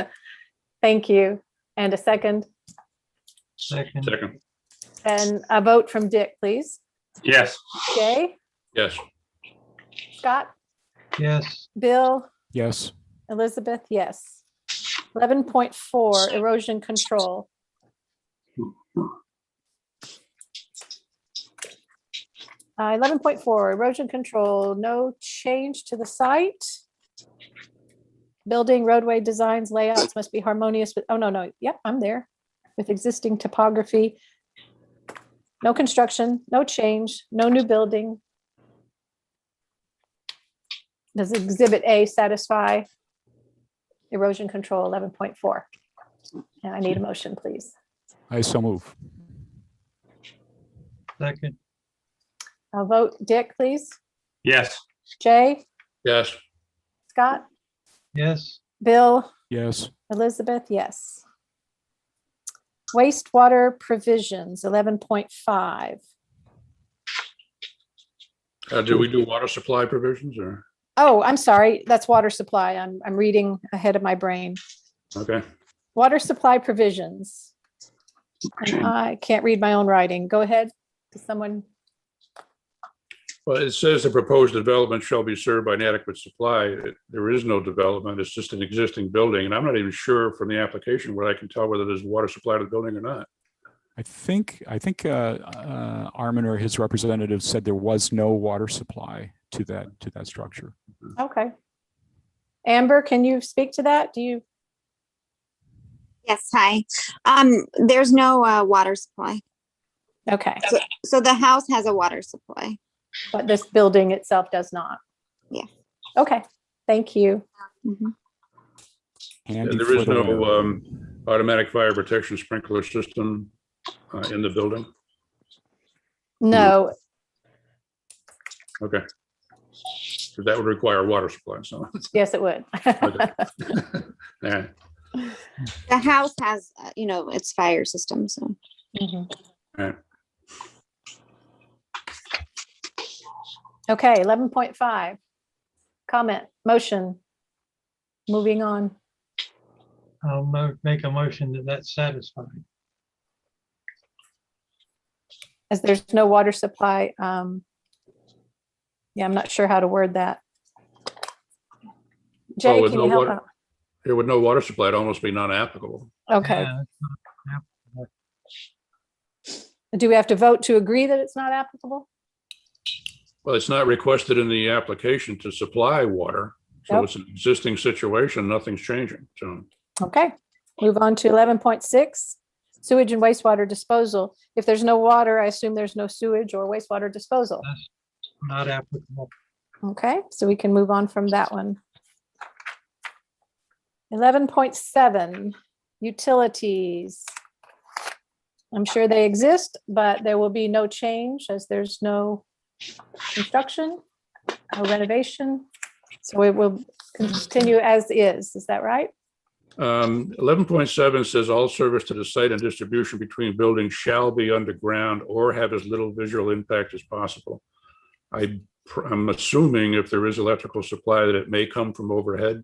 Speaker 8: Thank you. And a second,
Speaker 9: second,
Speaker 11: Second.
Speaker 8: and a vote from Dick, please.
Speaker 6: Yes.
Speaker 8: Jay,
Speaker 11: Yes.
Speaker 8: Scott,
Speaker 9: yes,
Speaker 8: Bill,
Speaker 7: Yes.
Speaker 8: Elizabeth, yes. 11.4, erosion control. Uh, 11.4, erosion control, no change to the site. Building, roadway designs, layouts must be harmonious with, oh, no, yep, I'm there. With existing topography. No construction, no change, no new building. Does Exhibit A satisfy erosion control 11.4? And I need a motion, please.
Speaker 7: I so move.
Speaker 9: second,
Speaker 8: I'll vote. Dick, please.
Speaker 6: Yes.
Speaker 8: Jay,
Speaker 11: Yes.
Speaker 8: Scott,
Speaker 9: yes,
Speaker 8: Bill,
Speaker 7: Yes.
Speaker 8: Elizabeth, yes. Wastewater provisions, 11.5.
Speaker 11: Do we do water supply provisions or?
Speaker 8: Oh, I'm sorry, that's water supply. I'm reading ahead of my brain.
Speaker 11: Okay.
Speaker 8: Water supply provisions. And I can't read my own writing. Go ahead. Does someone,
Speaker 11: Well, it says the proposed development shall be served by an adequate supply. There is no development. It's just an existing building. And I'm not even sure from the application where I can tell whether there's water supply to the building or not.
Speaker 7: I think Armin or his representative said there was no water supply to that structure.
Speaker 8: okay. Amber, can you speak to that? Do you,
Speaker 14: Yes, hi. There's no water supply.
Speaker 8: okay,
Speaker 14: So the house has a water supply.
Speaker 8: but this building itself does not.
Speaker 14: Yeah.
Speaker 8: Okay, thank you.
Speaker 14: Mhm.
Speaker 7: Handy
Speaker 11: There
Speaker 7: for
Speaker 11: is
Speaker 7: the winter.
Speaker 11: no automatic fire protection sprinkler system in the building.
Speaker 8: No,
Speaker 11: Okay. So that would require a water supply, so.
Speaker 8: yes, it would.
Speaker 11: Okay. Yeah.
Speaker 14: The house has, its fire system, so.
Speaker 8: Mhm.
Speaker 11: All right.
Speaker 8: Okay, 11.5. Comment, motion. Moving on.
Speaker 9: I'll make a motion that that's satisfied.
Speaker 8: As there's no water supply, yeah, I'm not sure how to word that. Jay,
Speaker 11: with
Speaker 8: can
Speaker 11: no
Speaker 8: you help
Speaker 11: water-
Speaker 8: out?
Speaker 11: Here with no water supply, it'd almost be non-applicable.
Speaker 8: Okay,
Speaker 9: Yeah, it's not applicable.
Speaker 8: do we have to vote to agree that it's not applicable?
Speaker 11: Well, it's not requested in the application to supply water. So
Speaker 8: Nope.
Speaker 11: it's an existing situation, nothing's changing, so.
Speaker 8: Okay, move on to 11.6, sewage and wastewater disposal. If there's no water, I assume there's no sewage or wastewater disposal.
Speaker 9: That's not applicable.
Speaker 8: Okay, so we can move on from that one. 11.7, Utilities. I'm sure they exist, but there will be no change as there's no construction, no renovation. So it will continue as is. Is that right?
Speaker 11: 11.7 says all service to the site and distribution between buildings shall be underground or have as little visual impact as possible. I'm assuming if there is electrical supply that it may come from overhead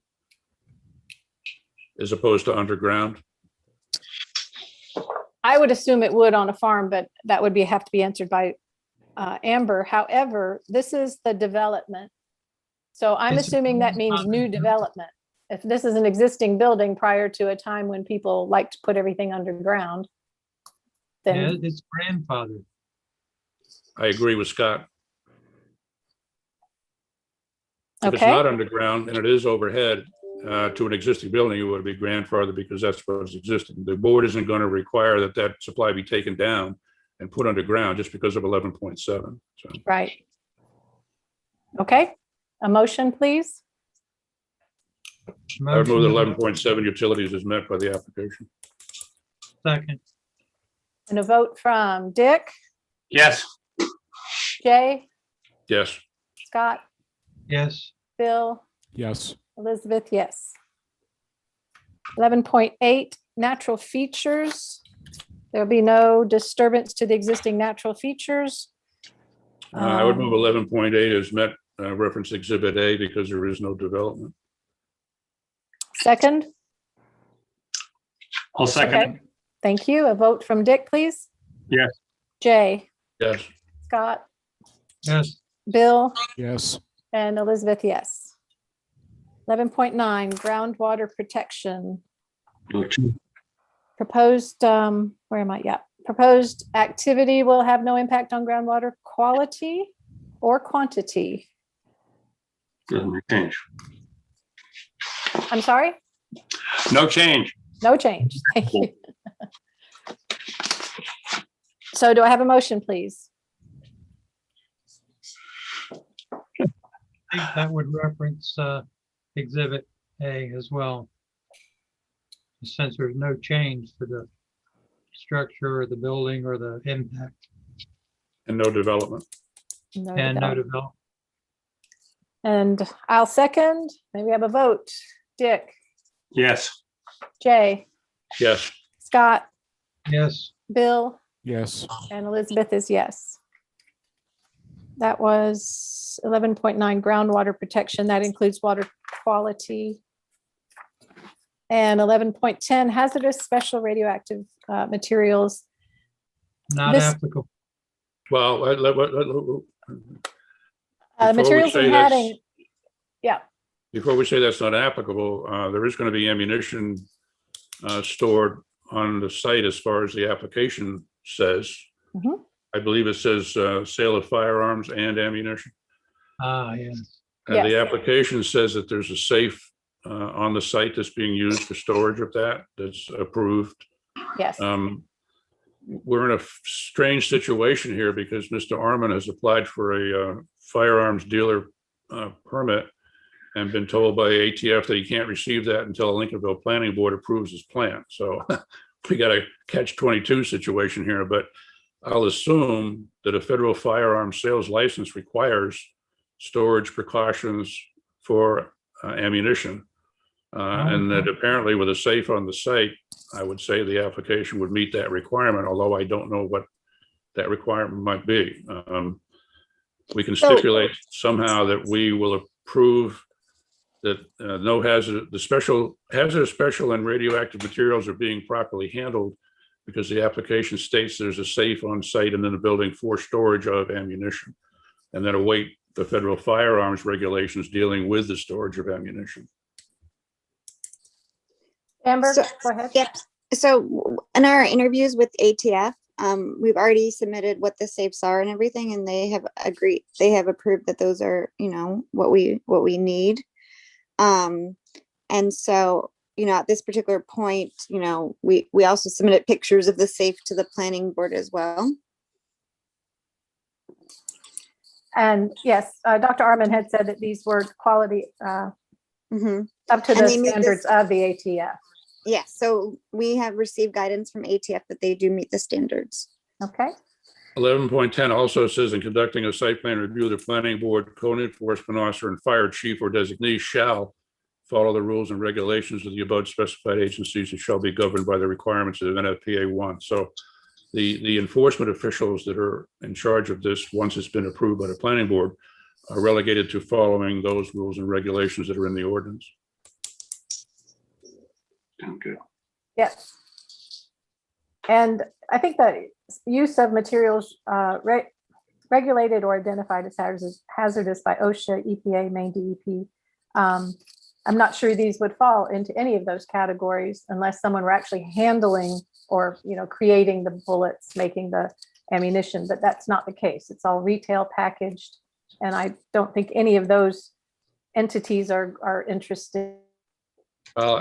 Speaker 11: as opposed to underground.
Speaker 8: I would assume it would on a farm, but that would have to be answered by Amber. However, this is the development. So I'm
Speaker 9: It's a
Speaker 8: assuming that means new development. If this is an existing building prior to a time when people like to put everything underground,
Speaker 9: Yeah,
Speaker 8: then
Speaker 9: it's grandfather.
Speaker 11: I agree with Scott. If it's
Speaker 8: okay.
Speaker 11: not underground and it is overhead to an existing building, it would be grandfathered because that's what's existing. The board isn't going to require that that supply be taken down and put underground just because of 11.7. So.
Speaker 8: Right. Okay. A motion, please.
Speaker 11: I would move that 11.7 utilities is met by the application.
Speaker 9: Second.
Speaker 8: And a vote from Dick,
Speaker 6: Yes.
Speaker 8: Jay,
Speaker 11: Yes.
Speaker 8: Scott,
Speaker 9: Yes.
Speaker 8: Bill,
Speaker 7: Yes.
Speaker 8: Elizabeth, yes. 11.8, natural features. There'll be no disturbance to the existing natural features.
Speaker 11: I would move 11.8 is met, reference exhibit A because there is no development.
Speaker 8: Second.
Speaker 6: I'll second
Speaker 8: Okay.
Speaker 6: it.
Speaker 8: Thank you. A vote from Dick, please.
Speaker 6: Yes.
Speaker 8: Jay,
Speaker 11: Yes.
Speaker 8: Scott,
Speaker 9: Yes.
Speaker 8: Bill,
Speaker 7: Yes.
Speaker 8: and Elizabeth, yes. 11.9, groundwater protection. Proposed, where am I? Yeah. Proposed activity will have no impact on groundwater quality or quantity.
Speaker 6: Doesn't change.
Speaker 8: I'm sorry?
Speaker 6: No change.
Speaker 8: No change. Thank you. So do I have a motion, please?
Speaker 9: I think that would reference exhibit A as well. Since there's no change to the structure or the building or the impact
Speaker 11: And no development.
Speaker 8: No
Speaker 9: and no
Speaker 8: development.
Speaker 9: development.
Speaker 8: And I'll second. Maybe have a vote. Dick,
Speaker 6: Yes.
Speaker 8: Jay,
Speaker 11: Yes.
Speaker 8: Scott,
Speaker 9: Yes.
Speaker 8: Bill,
Speaker 7: Yes.
Speaker 8: and Elizabeth is yes. That was 11.9 groundwater protection. That includes water quality. And 11.10 hazardous special radioactive materials.
Speaker 9: Not
Speaker 8: This-
Speaker 9: applicable.
Speaker 11: Well,
Speaker 8: Materials and padding. Yeah.
Speaker 11: Before we say that's not applicable, there is going to be ammunition stored on the site as far as the application says.
Speaker 8: Mhm.
Speaker 11: I believe it says sale of firearms and ammunition.
Speaker 9: Ah, yes.
Speaker 11: And the
Speaker 8: Yes.
Speaker 11: application says that there's a safe on the site that's being used for storage of that's approved.
Speaker 8: Yes.
Speaker 11: We're in a strange situation here because Mr. Arman has applied for a firearms dealer permit and been told by ATF that he can't receive that until the Lincolnville Planning Board approves his plan. So we got a catch-22 situation here, but I'll assume that a federal firearms sales license requires storage precautions for ammunition. And that apparently with a safe on the site, I would say the application would meet that requirement, although I don't know what that requirement might be. We can stipulate somehow that we will approve that no hazard, the special hazardous special and radioactive materials are being properly handled because the application states there's a safe on site and in the building for storage of ammunition, and then await the federal firearms regulations dealing with the storage of ammunition.
Speaker 8: Amber,
Speaker 14: So-
Speaker 8: go ahead.
Speaker 14: Yep. So in our interviews with ATF, we've already submitted what the safes are and everything, and they have agreed, they have approved that those are, what we need. And so, at this particular point, we also submitted pictures of the safe to the planning board as well.
Speaker 8: And yes, Dr. Arman had said that these were quality up to
Speaker 14: And
Speaker 8: the
Speaker 14: they meet
Speaker 8: standards
Speaker 14: this-
Speaker 8: of the ATF.
Speaker 14: Yes, so we have received guidance from ATF that they do meet the standards.
Speaker 8: Okay,
Speaker 11: 11.10 also says in conducting a site plan review, the planning board, code enforcement officer, and fire chief or designee shall follow the rules and regulations of the above specified agencies and shall be governed by the requirements of NFPA 1. So the enforcement officials that are in charge of this, once it's been approved by the planning board, are relegated to following those rules and regulations that are in the ordinance.
Speaker 6: Okay.
Speaker 8: yes. And I think that use of materials regulated or identified as hazardous by OSHA, EPA, Maine DEP. I'm not sure these would fall into any of those categories unless someone were actually handling or, creating the bullets, making the ammunition, but that's not the case. It's all retail packaged. And I don't think any of those entities are interested.
Speaker 11: Well,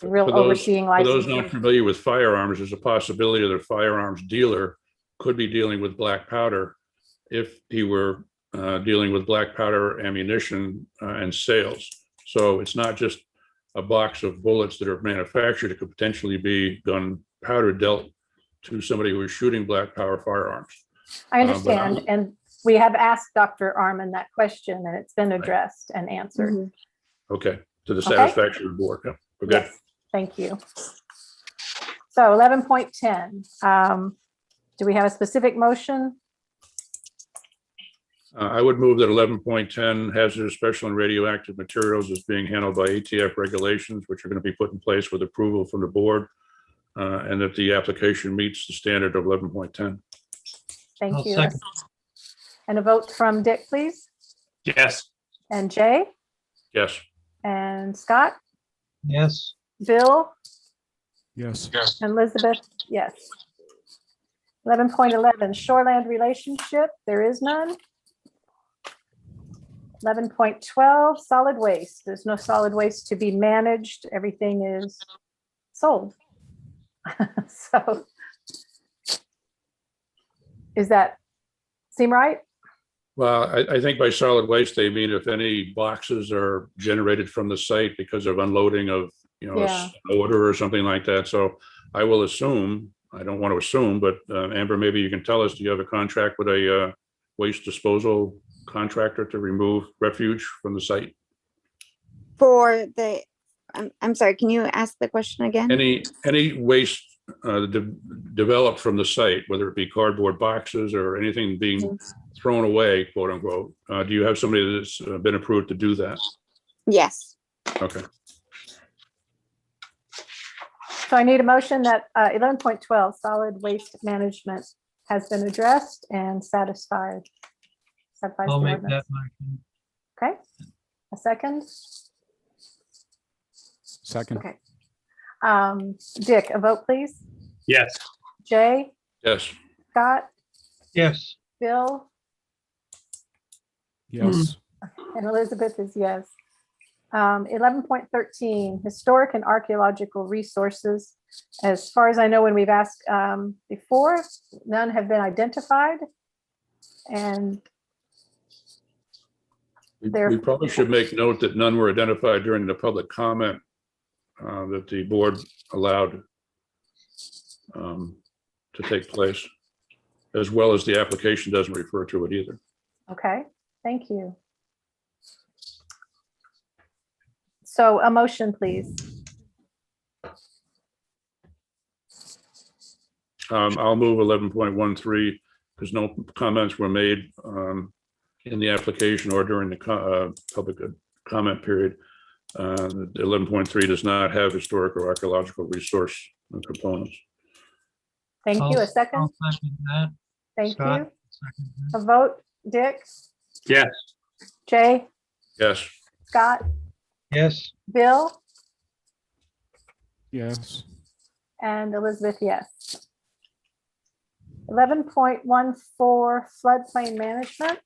Speaker 8: Real
Speaker 11: for those
Speaker 8: overseeing
Speaker 11: not
Speaker 8: licensing.
Speaker 11: familiar with firearms, there's a possibility that a firearms dealer could be dealing with black powder if he were dealing with black powder ammunition and sales. So it's not just a box of bullets that are manufactured. It could potentially be gunpowder dealt to somebody who is shooting black powder firearms.
Speaker 8: I understand. And we have asked Dr. Arman that question and it's been addressed and answered.
Speaker 11: Okay, to the
Speaker 8: Okay.
Speaker 11: satisfaction of the board. Yeah, we're good.
Speaker 8: Yes, thank you. So 11.10, do we have a specific motion?
Speaker 11: I would move that 11.10 hazardous, special, and radioactive materials is being handled by ATF regulations, which are going to be put in place with approval from the board, and that the application meets the standard of 11.10.
Speaker 8: Thank
Speaker 9: I'll
Speaker 8: you.
Speaker 9: second.
Speaker 8: And a vote from Dick, please,
Speaker 6: Yes.
Speaker 8: and Jay,
Speaker 11: Yes.
Speaker 8: and Scott,
Speaker 9: Yes,
Speaker 8: Bill,
Speaker 7: Yes.
Speaker 8: and Elizabeth, yes. 11.11 shoreland relationship, there is none. 11.12 solid waste, there's no solid waste to be managed, everything is sold. So is that seem right?
Speaker 11: Well, I think by solid waste, they mean if any boxes are generated from the site because of unloading of,
Speaker 8: Yeah.
Speaker 11: an order or something like that. So I will assume, I don't want to assume, but Amber, maybe you can tell us, do you have a contract with a waste disposal contractor to remove refuge from the site?
Speaker 14: For the, I'm sorry, can you ask the question again?
Speaker 11: Any waste developed from the site, whether it be cardboard boxes or anything being thrown away, quote unquote, do you have somebody that's been approved to do that?
Speaker 14: Yes.
Speaker 11: Okay.
Speaker 8: So I need a motion that 11.12 solid waste management has been addressed and satisfied. Satisfies
Speaker 9: I'll
Speaker 8: the
Speaker 9: make
Speaker 8: ordinance.
Speaker 9: that motion.
Speaker 8: Okay, a second.
Speaker 7: Second.
Speaker 8: Okay. Dick, a vote, please.
Speaker 6: Yes.
Speaker 8: Jay,
Speaker 11: Yes.
Speaker 8: Scott,
Speaker 9: Yes,
Speaker 8: Bill,
Speaker 7: Yes.
Speaker 8: and Elizabeth is yes. 11.13 historic and archaeological resources. As far as I know, when we've asked before, none have been identified. And
Speaker 11: We probably should make note that none were identified during the public comment that the board allowed to take place, as well as the application doesn't refer to it either.
Speaker 8: okay, thank you. So a motion, please.
Speaker 11: I'll move 11.13 because no comments were made in the application or during the public comment period. 11.3 does not have historic or archaeological resource components.
Speaker 8: Thank you. A second.
Speaker 9: I'll second that.
Speaker 8: Thank
Speaker 9: Scott,
Speaker 8: you.
Speaker 9: second
Speaker 8: A
Speaker 9: that.
Speaker 8: vote, Dick,
Speaker 6: Yes.
Speaker 8: Jay,
Speaker 11: Yes.
Speaker 8: Scott,
Speaker 9: Yes,
Speaker 8: Bill,
Speaker 7: Yes.
Speaker 8: and Elizabeth, yes. 11.14 floodplain management.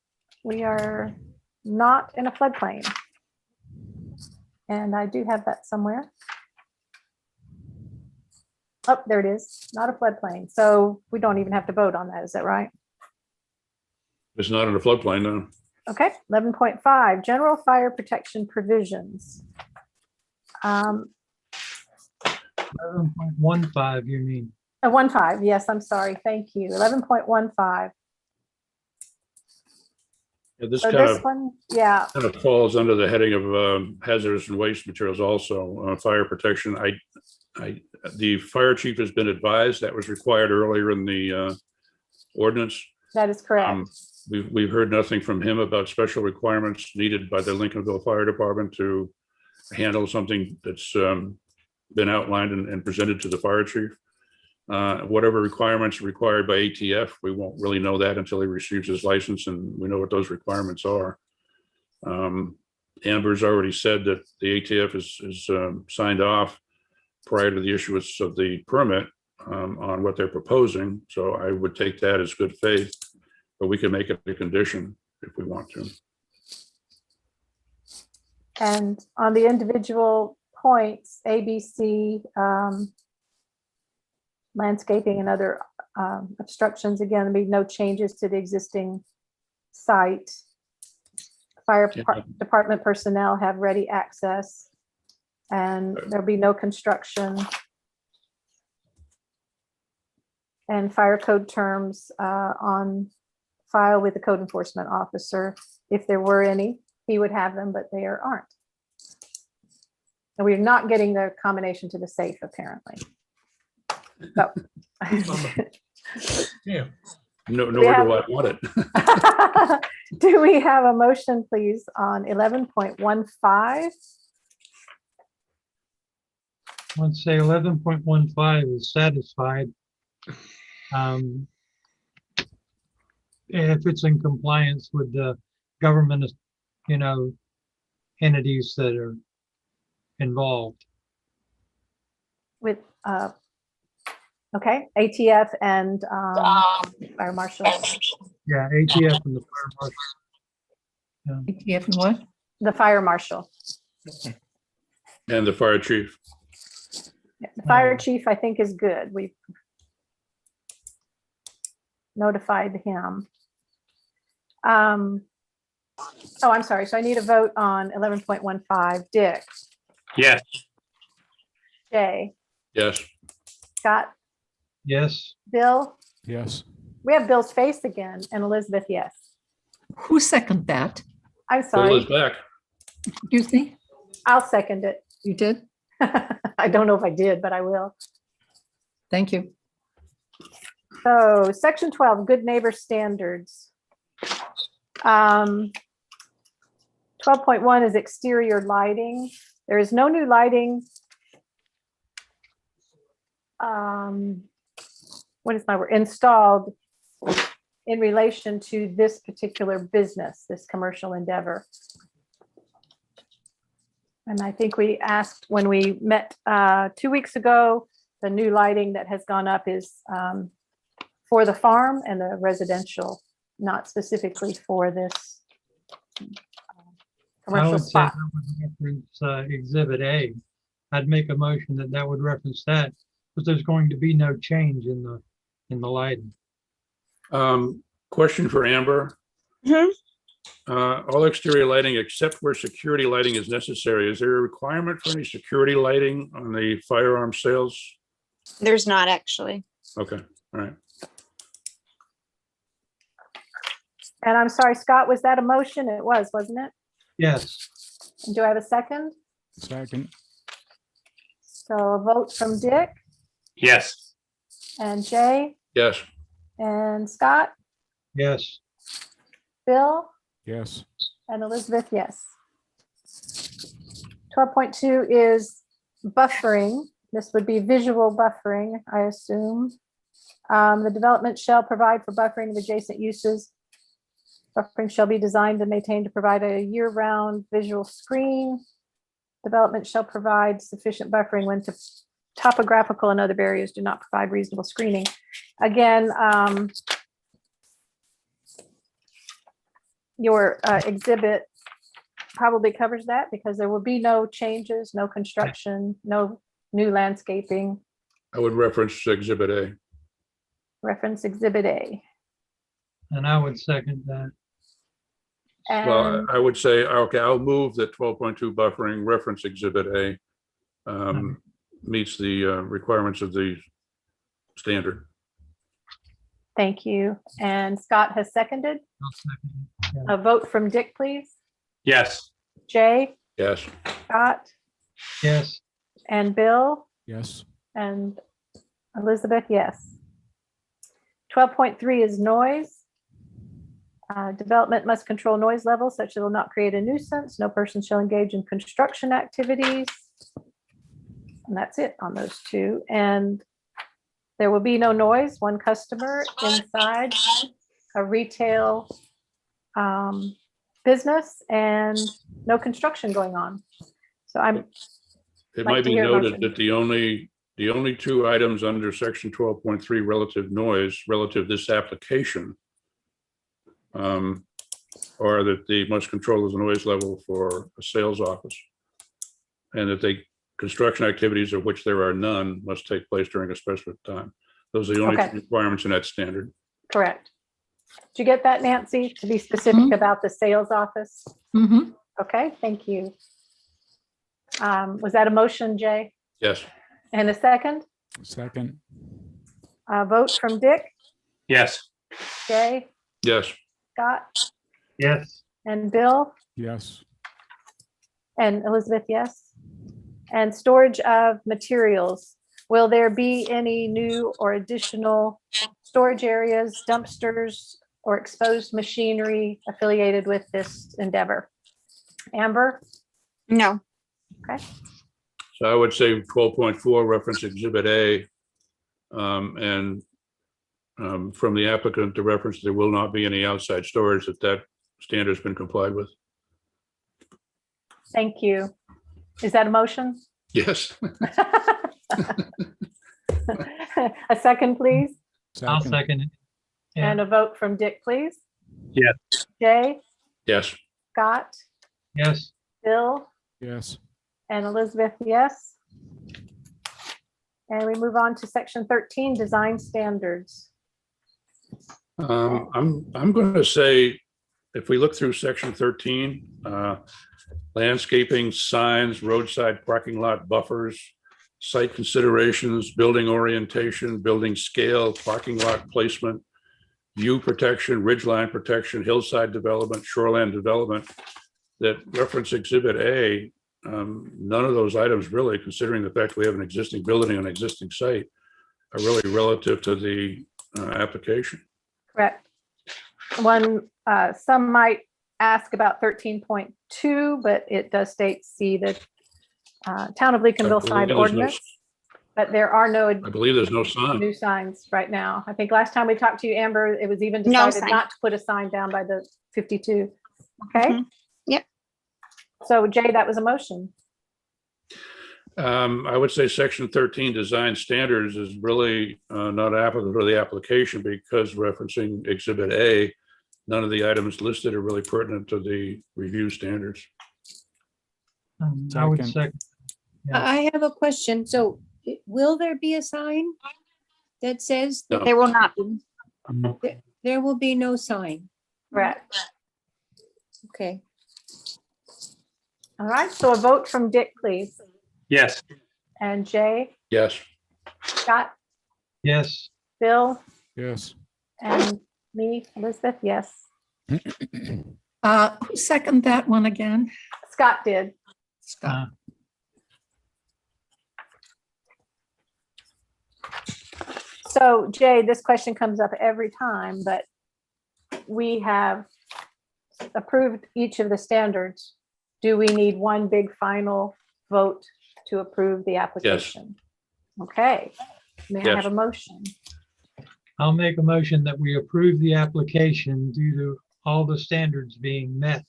Speaker 8: We are not in a floodplain. And I do have that somewhere. Oh, there it is. Not a floodplain. So we don't even have to vote on that. Is that right?
Speaker 11: It's not in a floodplain, no.
Speaker 8: Okay, 11.5, general fire protection provisions.
Speaker 9: 11.15, you mean?
Speaker 8: 1.5, yes, I'm sorry, thank you, 11.15.
Speaker 11: Yeah, this
Speaker 8: So
Speaker 11: kind
Speaker 8: this
Speaker 11: of
Speaker 8: one, yeah,
Speaker 11: falls under the heading of hazardous and waste materials also, fire protection. The fire chief has been advised that was required earlier in the ordinance.
Speaker 8: that is correct.
Speaker 11: We've heard nothing from him about special requirements needed by the Lincolnville Fire Department to handle something that's been outlined and presented to the fire chief. Whatever requirements required by ATF, we won't really know that until he receives his license and we know what those requirements are. Amber's already said that the ATF is signed off prior to the issuance of the permit on what they're proposing. So I would take that as good faith, but we can make it a condition if we want to.
Speaker 8: And on the individual points, A, B, C, landscaping and other obstructions, again, there'll be no changes to the existing site. Fire department personnel have ready access and there'll be no construction. And fire code terms on file with the code enforcement officer. If there were any, he would have them, but there aren't. And we're not getting the combination to the safe, apparently. So.
Speaker 10: Yeah.
Speaker 11: Nor do I want it.
Speaker 8: Do we have a motion, please, on 11.15?
Speaker 9: Let's say 11.15 is satisfied. If it's in compliance with the government, entities that are involved.
Speaker 8: With, okay, ATF and fire marshal.
Speaker 9: Yeah, ATF and the fire marshal.
Speaker 4: ATF and what?
Speaker 8: The fire marshal.
Speaker 11: And the fire chief.
Speaker 8: The fire chief, I think, is good. We've notified him. Oh, I'm sorry. So I need a vote on 11.15. Dick,
Speaker 6: Yes.
Speaker 8: Jay,
Speaker 11: Yes.
Speaker 8: Scott,
Speaker 9: Yes.
Speaker 8: Bill.
Speaker 7: Yes.
Speaker 8: We have Bill's face again, and Elizabeth, yes.
Speaker 4: Who seconded that?
Speaker 8: I'm
Speaker 11: Bill is
Speaker 8: sorry.
Speaker 11: back.
Speaker 4: Excuse me?
Speaker 8: I'll second it.
Speaker 4: You did?
Speaker 8: I don't know if I did, but I will.
Speaker 4: Thank you.
Speaker 8: So section 12, good neighbor standards. 12.1 is exterior lighting. There is no new lighting. What is my word? Installed in relation to this particular business, this commercial endeavor. And I think we asked when we met 2 weeks ago, the new lighting that has gone up is for the farm and the residential, not specifically for this
Speaker 9: I
Speaker 8: commercial
Speaker 9: would say
Speaker 8: spot.
Speaker 9: that would reference Exhibit A. I'd make a motion that would reference that, because there's going to be no change in the lighting.
Speaker 11: Question for Amber. All exterior lighting except where security lighting is necessary. Is there a requirement for any security lighting on the firearm sales?
Speaker 14: There's not actually.
Speaker 11: Okay, all right.
Speaker 8: And I'm sorry, Scott, was that a motion? It was, wasn't it?
Speaker 9: Yes.
Speaker 8: And do I have a second?
Speaker 7: Second.
Speaker 8: So a vote from Dick
Speaker 6: Yes.
Speaker 8: and Jay
Speaker 11: Yes.
Speaker 8: and Scott,
Speaker 9: Yes.
Speaker 8: Bill
Speaker 7: Yes.
Speaker 8: and Elizabeth, yes. 12.2 is buffering. This would be visual buffering, I assume. The development shall provide for buffering of adjacent uses. Buffering shall be designed and maintained to provide a year-round visual screen. Development shall provide sufficient buffering when topographical and other barriers do not provide reasonable screening. Again, your exhibit probably covers that because there will be no changes, no construction, no new landscaping.
Speaker 11: I would reference Exhibit A.
Speaker 8: Reference Exhibit A.
Speaker 9: And I would second that.
Speaker 11: Well,
Speaker 8: And
Speaker 11: I would say, okay, I'll move that 12.2 buffering reference Exhibit A meets the requirements of the standard.
Speaker 8: Thank you. And Scott has seconded.
Speaker 9: I'll second it. Yeah.
Speaker 8: A vote from Dick, please.
Speaker 6: Yes.
Speaker 8: Jay,
Speaker 11: Yes.
Speaker 8: Scott,
Speaker 9: Yes,
Speaker 8: and Bill,
Speaker 7: Yes.
Speaker 8: and Elizabeth, yes. 12.3 is noise. Development must control noise levels such that it will not create a nuisance. No person shall engage in construction activities. And that's it on those two. And there will be no noise, one customer inside a retail business and no construction going on. So I'm,
Speaker 11: It
Speaker 8: Like
Speaker 11: might
Speaker 8: to
Speaker 11: be
Speaker 8: hear a
Speaker 11: noted
Speaker 8: motion.
Speaker 11: that the only two items under section 12.3 relative noise, relative this application, are that they must control the noise level for a sales office. And that they, construction activities of which there are none must take place during a specific time. Those are the only
Speaker 8: Okay.
Speaker 11: two requirements in that standard.
Speaker 8: correct. Did you get that, Nancy, to be specific about the sales office?
Speaker 16: Mhm.
Speaker 8: Okay, thank you. Was that a motion, Jay?
Speaker 11: Yes.
Speaker 8: And a second?
Speaker 7: Second.
Speaker 8: Vote from Dick,
Speaker 6: Yes.
Speaker 8: Jay,
Speaker 11: Yes.
Speaker 8: Scott,
Speaker 9: yes,
Speaker 8: and Bill,
Speaker 7: Yes.
Speaker 8: and Elizabeth, yes. And storage of materials. Will there be any new or additional storage areas, dumpsters, or exposed machinery affiliated with this endeavor? Amber?
Speaker 14: No.
Speaker 8: Okay,
Speaker 11: So I would say 12.4 reference exhibit A. And from the applicant to reference, there will not be any outside storage that standard's been complied with.
Speaker 8: thank you. Is that a motion?
Speaker 11: Yes.
Speaker 8: A second, please,
Speaker 9: I'll second it. Yeah.
Speaker 8: and a vote from Dick, please.
Speaker 6: Yes.
Speaker 8: Jay,
Speaker 11: Yes.
Speaker 8: Scott,
Speaker 9: Yes,
Speaker 8: Bill,
Speaker 7: Yes.
Speaker 8: and Elizabeth, yes. And we move on to section 13, design standards.
Speaker 11: I'm going to say, if we look through section 13, landscaping, signs, roadside parking lot buffers, site considerations, building orientation, building scale, parking lot placement, view protection, ridgeline protection, hillside development, shoreland development, that reference exhibit A, none of those items really, considering the fact we have an existing building on an existing site, are really relative to the application.
Speaker 8: Correct. Some might ask about 13.2, but it does state, see the Town of Lincolnville signed ordinance, but there are no
Speaker 11: I believe there's no sign.
Speaker 8: new signs right now. I think last time we talked to you, Amber, it was even
Speaker 14: No
Speaker 8: decided
Speaker 14: sign.
Speaker 8: not to put a sign down by the 52. Okay,
Speaker 14: Mhm. Yep.
Speaker 8: so Jay, that was a motion.
Speaker 11: I would say section 13 design standards is really not applicable to the application because referencing exhibit A, none of the items listed are really pertinent to the review standards.
Speaker 9: I would
Speaker 7: Second.
Speaker 9: second. Yeah.
Speaker 3: I have a question. So will there be a sign that says
Speaker 11: No.
Speaker 14: There will not be.
Speaker 3: there will be no sign?
Speaker 8: Correct.
Speaker 3: Okay.
Speaker 8: All right, so a vote from Dick, please.
Speaker 6: Yes.
Speaker 8: And Jay,
Speaker 11: Yes.
Speaker 8: Scott,
Speaker 9: Yes,
Speaker 8: Bill,
Speaker 7: Yes.
Speaker 8: and me, Elizabeth, yes.
Speaker 16: Who second that one again?
Speaker 8: Scott did.
Speaker 16: Scott.
Speaker 8: So Jay, this question comes up every time, but we have approved each of the standards. Do we need one big final vote to approve the application? Okay, may I have
Speaker 11: Yes.
Speaker 8: a motion?
Speaker 9: I'll make a motion that we approve the application due to all the standards being met.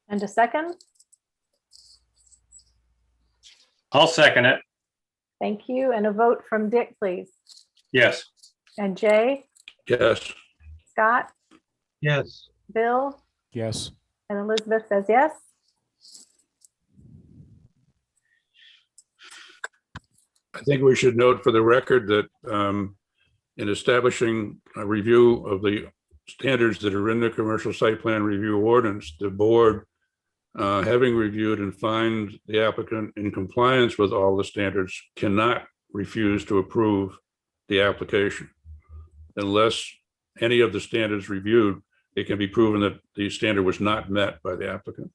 Speaker 8: And a second?
Speaker 6: I'll second it.
Speaker 8: Thank you. And a vote from Dick, please.
Speaker 6: Yes.
Speaker 8: And Jay,
Speaker 11: Yes.
Speaker 8: Scott,
Speaker 9: Yes,
Speaker 8: Bill,
Speaker 7: Yes.
Speaker 8: and Elizabeth says yes.
Speaker 11: I think we should note for the record that in establishing a review of the standards that are in the commercial site plan review ordinance, the board having reviewed and find the applicant in compliance with all the standards, cannot refuse to approve the application. Unless any of the standards reviewed, it can be proven that the standard was not met by the applicant.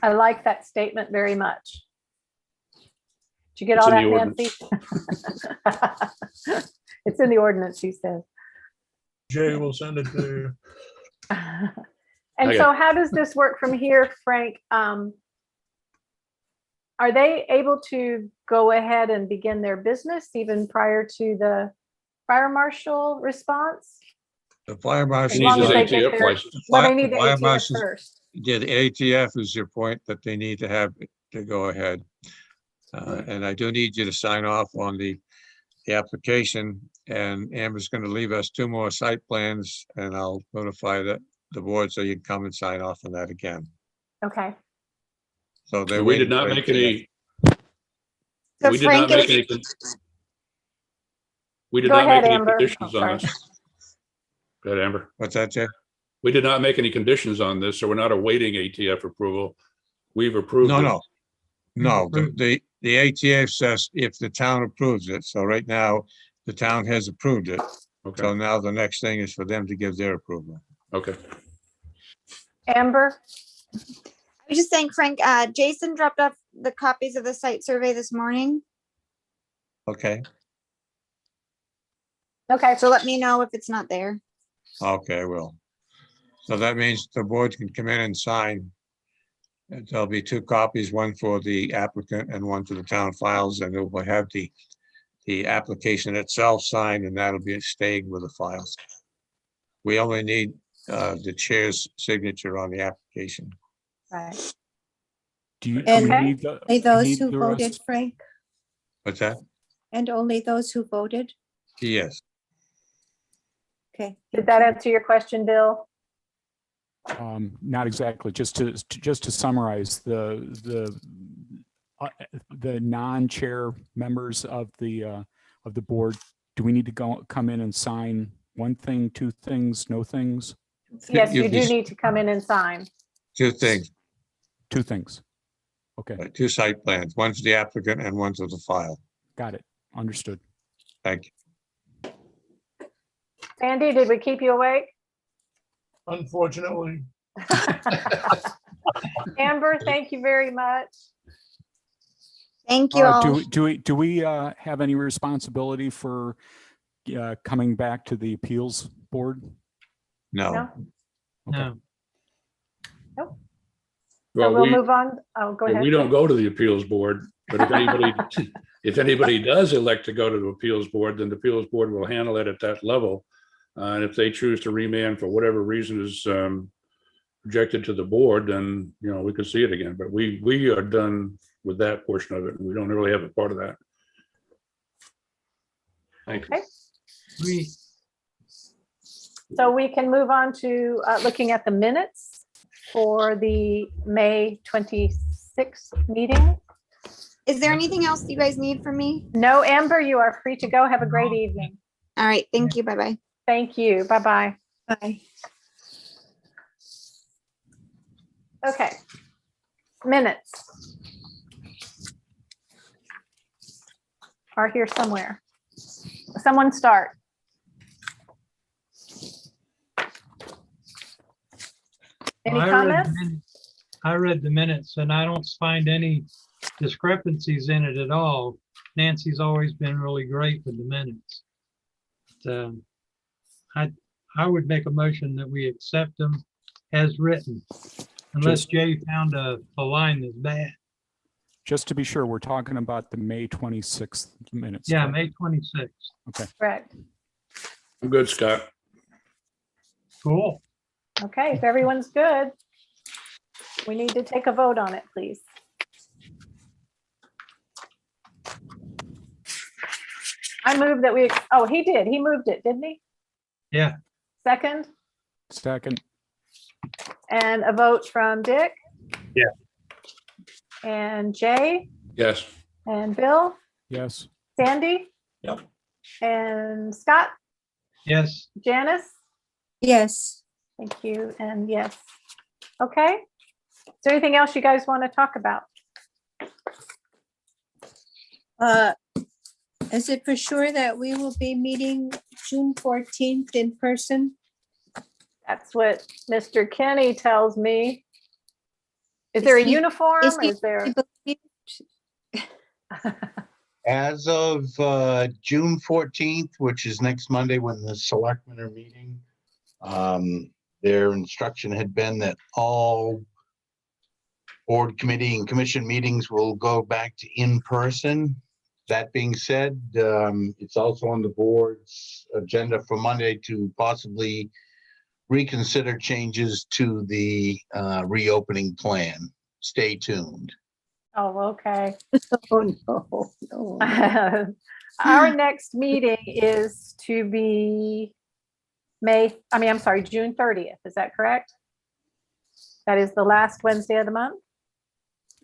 Speaker 8: I like that statement very much. Did you get
Speaker 11: It's
Speaker 8: all
Speaker 11: in
Speaker 8: that,
Speaker 11: the ordinance.
Speaker 8: Nancy? It's in the ordinance, she says.
Speaker 10: Jay will send it to you.
Speaker 8: And
Speaker 11: Okay.
Speaker 8: so how does this work from here, Frank? Are they able to go ahead and begin their business even prior to the fire marshal response?
Speaker 18: The fire marshal.
Speaker 8: As long as they get
Speaker 11: ATF
Speaker 8: their,
Speaker 11: license.
Speaker 8: well, they need the
Speaker 18: Fire
Speaker 8: ATF
Speaker 18: marshals-
Speaker 8: first.
Speaker 18: Yeah, the ATF is your point that they need to have to go ahead. And I do need you to sign off on the application, and Amber's going to leave us 2 more site plans, and I'll notify the board so you can come and sign off on that again.
Speaker 8: Okay.
Speaker 18: So they're
Speaker 11: We did
Speaker 18: waiting
Speaker 11: not
Speaker 18: for
Speaker 11: make
Speaker 18: ATF.
Speaker 11: any.
Speaker 14: So
Speaker 11: We did
Speaker 14: Frank,
Speaker 11: not
Speaker 14: it
Speaker 11: make
Speaker 14: was-
Speaker 11: any. We did
Speaker 8: Go
Speaker 11: not
Speaker 8: ahead,
Speaker 11: make any
Speaker 8: Amber.
Speaker 11: conditions
Speaker 8: Oh,
Speaker 11: on
Speaker 8: sorry.
Speaker 11: this. Go ahead, Amber.
Speaker 18: What's that, Jay?
Speaker 11: We did not make any conditions on this, so we're not awaiting ATF approval. We've approved.
Speaker 18: No,
Speaker 11: it.
Speaker 18: no. No, the ATF says if the town approves it. So right now, the town has approved it. So
Speaker 11: Okay,
Speaker 18: now the next thing is for them to give their approval.
Speaker 11: okay.
Speaker 8: Amber?
Speaker 14: I was just saying, Frank, Jason dropped off the copies of the site survey this morning.
Speaker 18: Okay,
Speaker 8: Okay,
Speaker 14: So let me know if it's not there.
Speaker 18: okay, I will. So that means the board can come in and sign. And there'll be 2 copies, one for the applicant and one for the town files, and it will have the application itself signed, and that'll be staying with the files. We only need the chair's signature on the application.
Speaker 8: right.
Speaker 7: Do you
Speaker 3: And
Speaker 7: need the?
Speaker 3: Only those
Speaker 7: need
Speaker 3: who
Speaker 7: the rest?
Speaker 3: voted, Frank,
Speaker 18: What's that?
Speaker 3: and only those who voted?
Speaker 18: Yes.
Speaker 3: Okay.
Speaker 8: Did that answer your question, Bill?
Speaker 7: Not exactly. Just to summarize, the non-chair members of the board, do we need to come in and sign 1 thing, 2 things, no things?
Speaker 8: Yes, you
Speaker 18: You'd
Speaker 8: do
Speaker 18: be-
Speaker 8: need to come in and sign.
Speaker 18: 2 things,
Speaker 7: 2 things. Okay,
Speaker 18: 2 site plans, one for the applicant and one for the file.
Speaker 7: got it. Understood.
Speaker 18: Thank you.
Speaker 8: Sandy, did we keep you awake?
Speaker 10: Unfortunately,
Speaker 8: Amber, thank you very much.
Speaker 14: Thank you all.
Speaker 7: Do we have any responsibility for coming back to the appeals board?
Speaker 18: No.
Speaker 8: No?
Speaker 9: No,
Speaker 8: So
Speaker 11: Well,
Speaker 8: we'll
Speaker 11: we,
Speaker 8: move on. Oh, go
Speaker 11: well,
Speaker 8: ahead.
Speaker 11: we don't go to the appeals board, but if anybody, if anybody does elect to go to the appeals board, then the appeals board will handle it at that level. And if they choose to remand for whatever reason is projected to the board, then, you know, we could see it again. But we are done with that portion of it. We don't really have a part of that. Thank you.
Speaker 8: Okay.
Speaker 9: we,
Speaker 8: So we can move on to looking at the minutes for the May 26th meeting.
Speaker 14: Is there anything else you guys need from me?
Speaker 8: No, Amber, you are free to go. Have a great evening.
Speaker 14: All right, thank you. Bye-bye.
Speaker 8: Thank you. Bye-bye.
Speaker 3: Bye.
Speaker 8: Okay. Minutes are here somewhere. Someone start. Any
Speaker 9: I read the
Speaker 8: comments?
Speaker 9: I read the minutes and I don't find any discrepancies in it at all. Nancy's always been really great with the minutes. I would make a motion that we accept them as written, unless Jay found a line that's bad.
Speaker 7: Just to be sure, we're talking about the May 26th minutes.
Speaker 9: Yeah,
Speaker 7: correct?
Speaker 9: May 26th.
Speaker 7: Okay.
Speaker 8: Correct.
Speaker 11: I'm good, Scott.
Speaker 9: Cool.
Speaker 8: Okay, if everyone's good, we need to take a vote on it, please. I move that we, oh, he did. He moved it, didn't he?
Speaker 9: Yeah.
Speaker 8: Second,
Speaker 7: Second,
Speaker 8: and a vote from Dick?
Speaker 6: Yeah.
Speaker 8: And Jay,
Speaker 11: Yes.
Speaker 8: and Bill,
Speaker 7: yes.
Speaker 8: Sandy?
Speaker 10: Yep.
Speaker 8: And Scott,
Speaker 9: Yes.
Speaker 8: Janice?
Speaker 3: Yes.
Speaker 8: Thank you, and yes. Okay, there anything else you guys want to talk about?
Speaker 3: Is it for sure that we will be meeting June 14th in person?
Speaker 8: That's what Mr. Kenny tells me. Is there a uniform? Is there?
Speaker 1: As of June 14th, which is next Monday when the selectmen are meeting, their instruction had been that all board, committee, and commission meetings will go back to in-person. That being said, it's also on the board's agenda for Monday to possibly reconsider changes to the reopening plan. Stay tuned.
Speaker 8: Oh, okay.
Speaker 3: Oh, no.
Speaker 8: Our next meeting is to be June 30th. Is that correct? That is the last Wednesday of the month.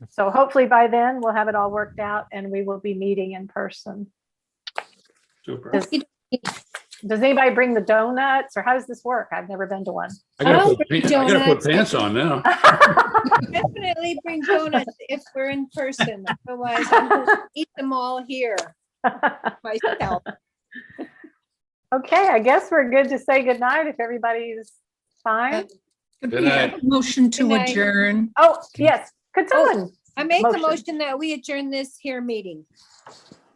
Speaker 8: So hopefully by then we'll have it all worked out and we will be meeting in person.
Speaker 11: Super.
Speaker 8: Does anybody bring the donuts or how does this work? I've never been to one.
Speaker 11: I gotta put pants on now.
Speaker 3: Definitely bring donuts if we're in person. Otherwise, I'm going to eat them all here myself.
Speaker 8: Okay, I guess we're good to say goodnight if everybody's fine.
Speaker 11: Good night.
Speaker 4: Motion
Speaker 3: Good
Speaker 4: to
Speaker 3: night.
Speaker 4: adjourn.
Speaker 8: Oh, yes, could someone?
Speaker 3: I make a
Speaker 8: Motion.
Speaker 3: motion that we adjourn this here meeting.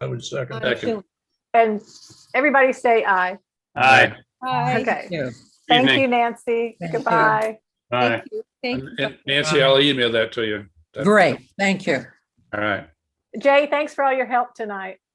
Speaker 10: I would second.
Speaker 3: on
Speaker 11: Second.
Speaker 3: Zoom.
Speaker 8: And everybody say aye.
Speaker 6: Aye.
Speaker 3: Aye.
Speaker 8: Okay.
Speaker 4: Yeah.
Speaker 8: Thank
Speaker 6: Evening.
Speaker 8: you, Nancy.
Speaker 4: Thank you.
Speaker 8: Goodbye.
Speaker 6: Aye.
Speaker 3: Thank you. Thank you.
Speaker 11: And Nancy, I'll email that to you.
Speaker 4: Great, thank you.
Speaker 11: All right.
Speaker 8: Jay, thanks for all your help tonight.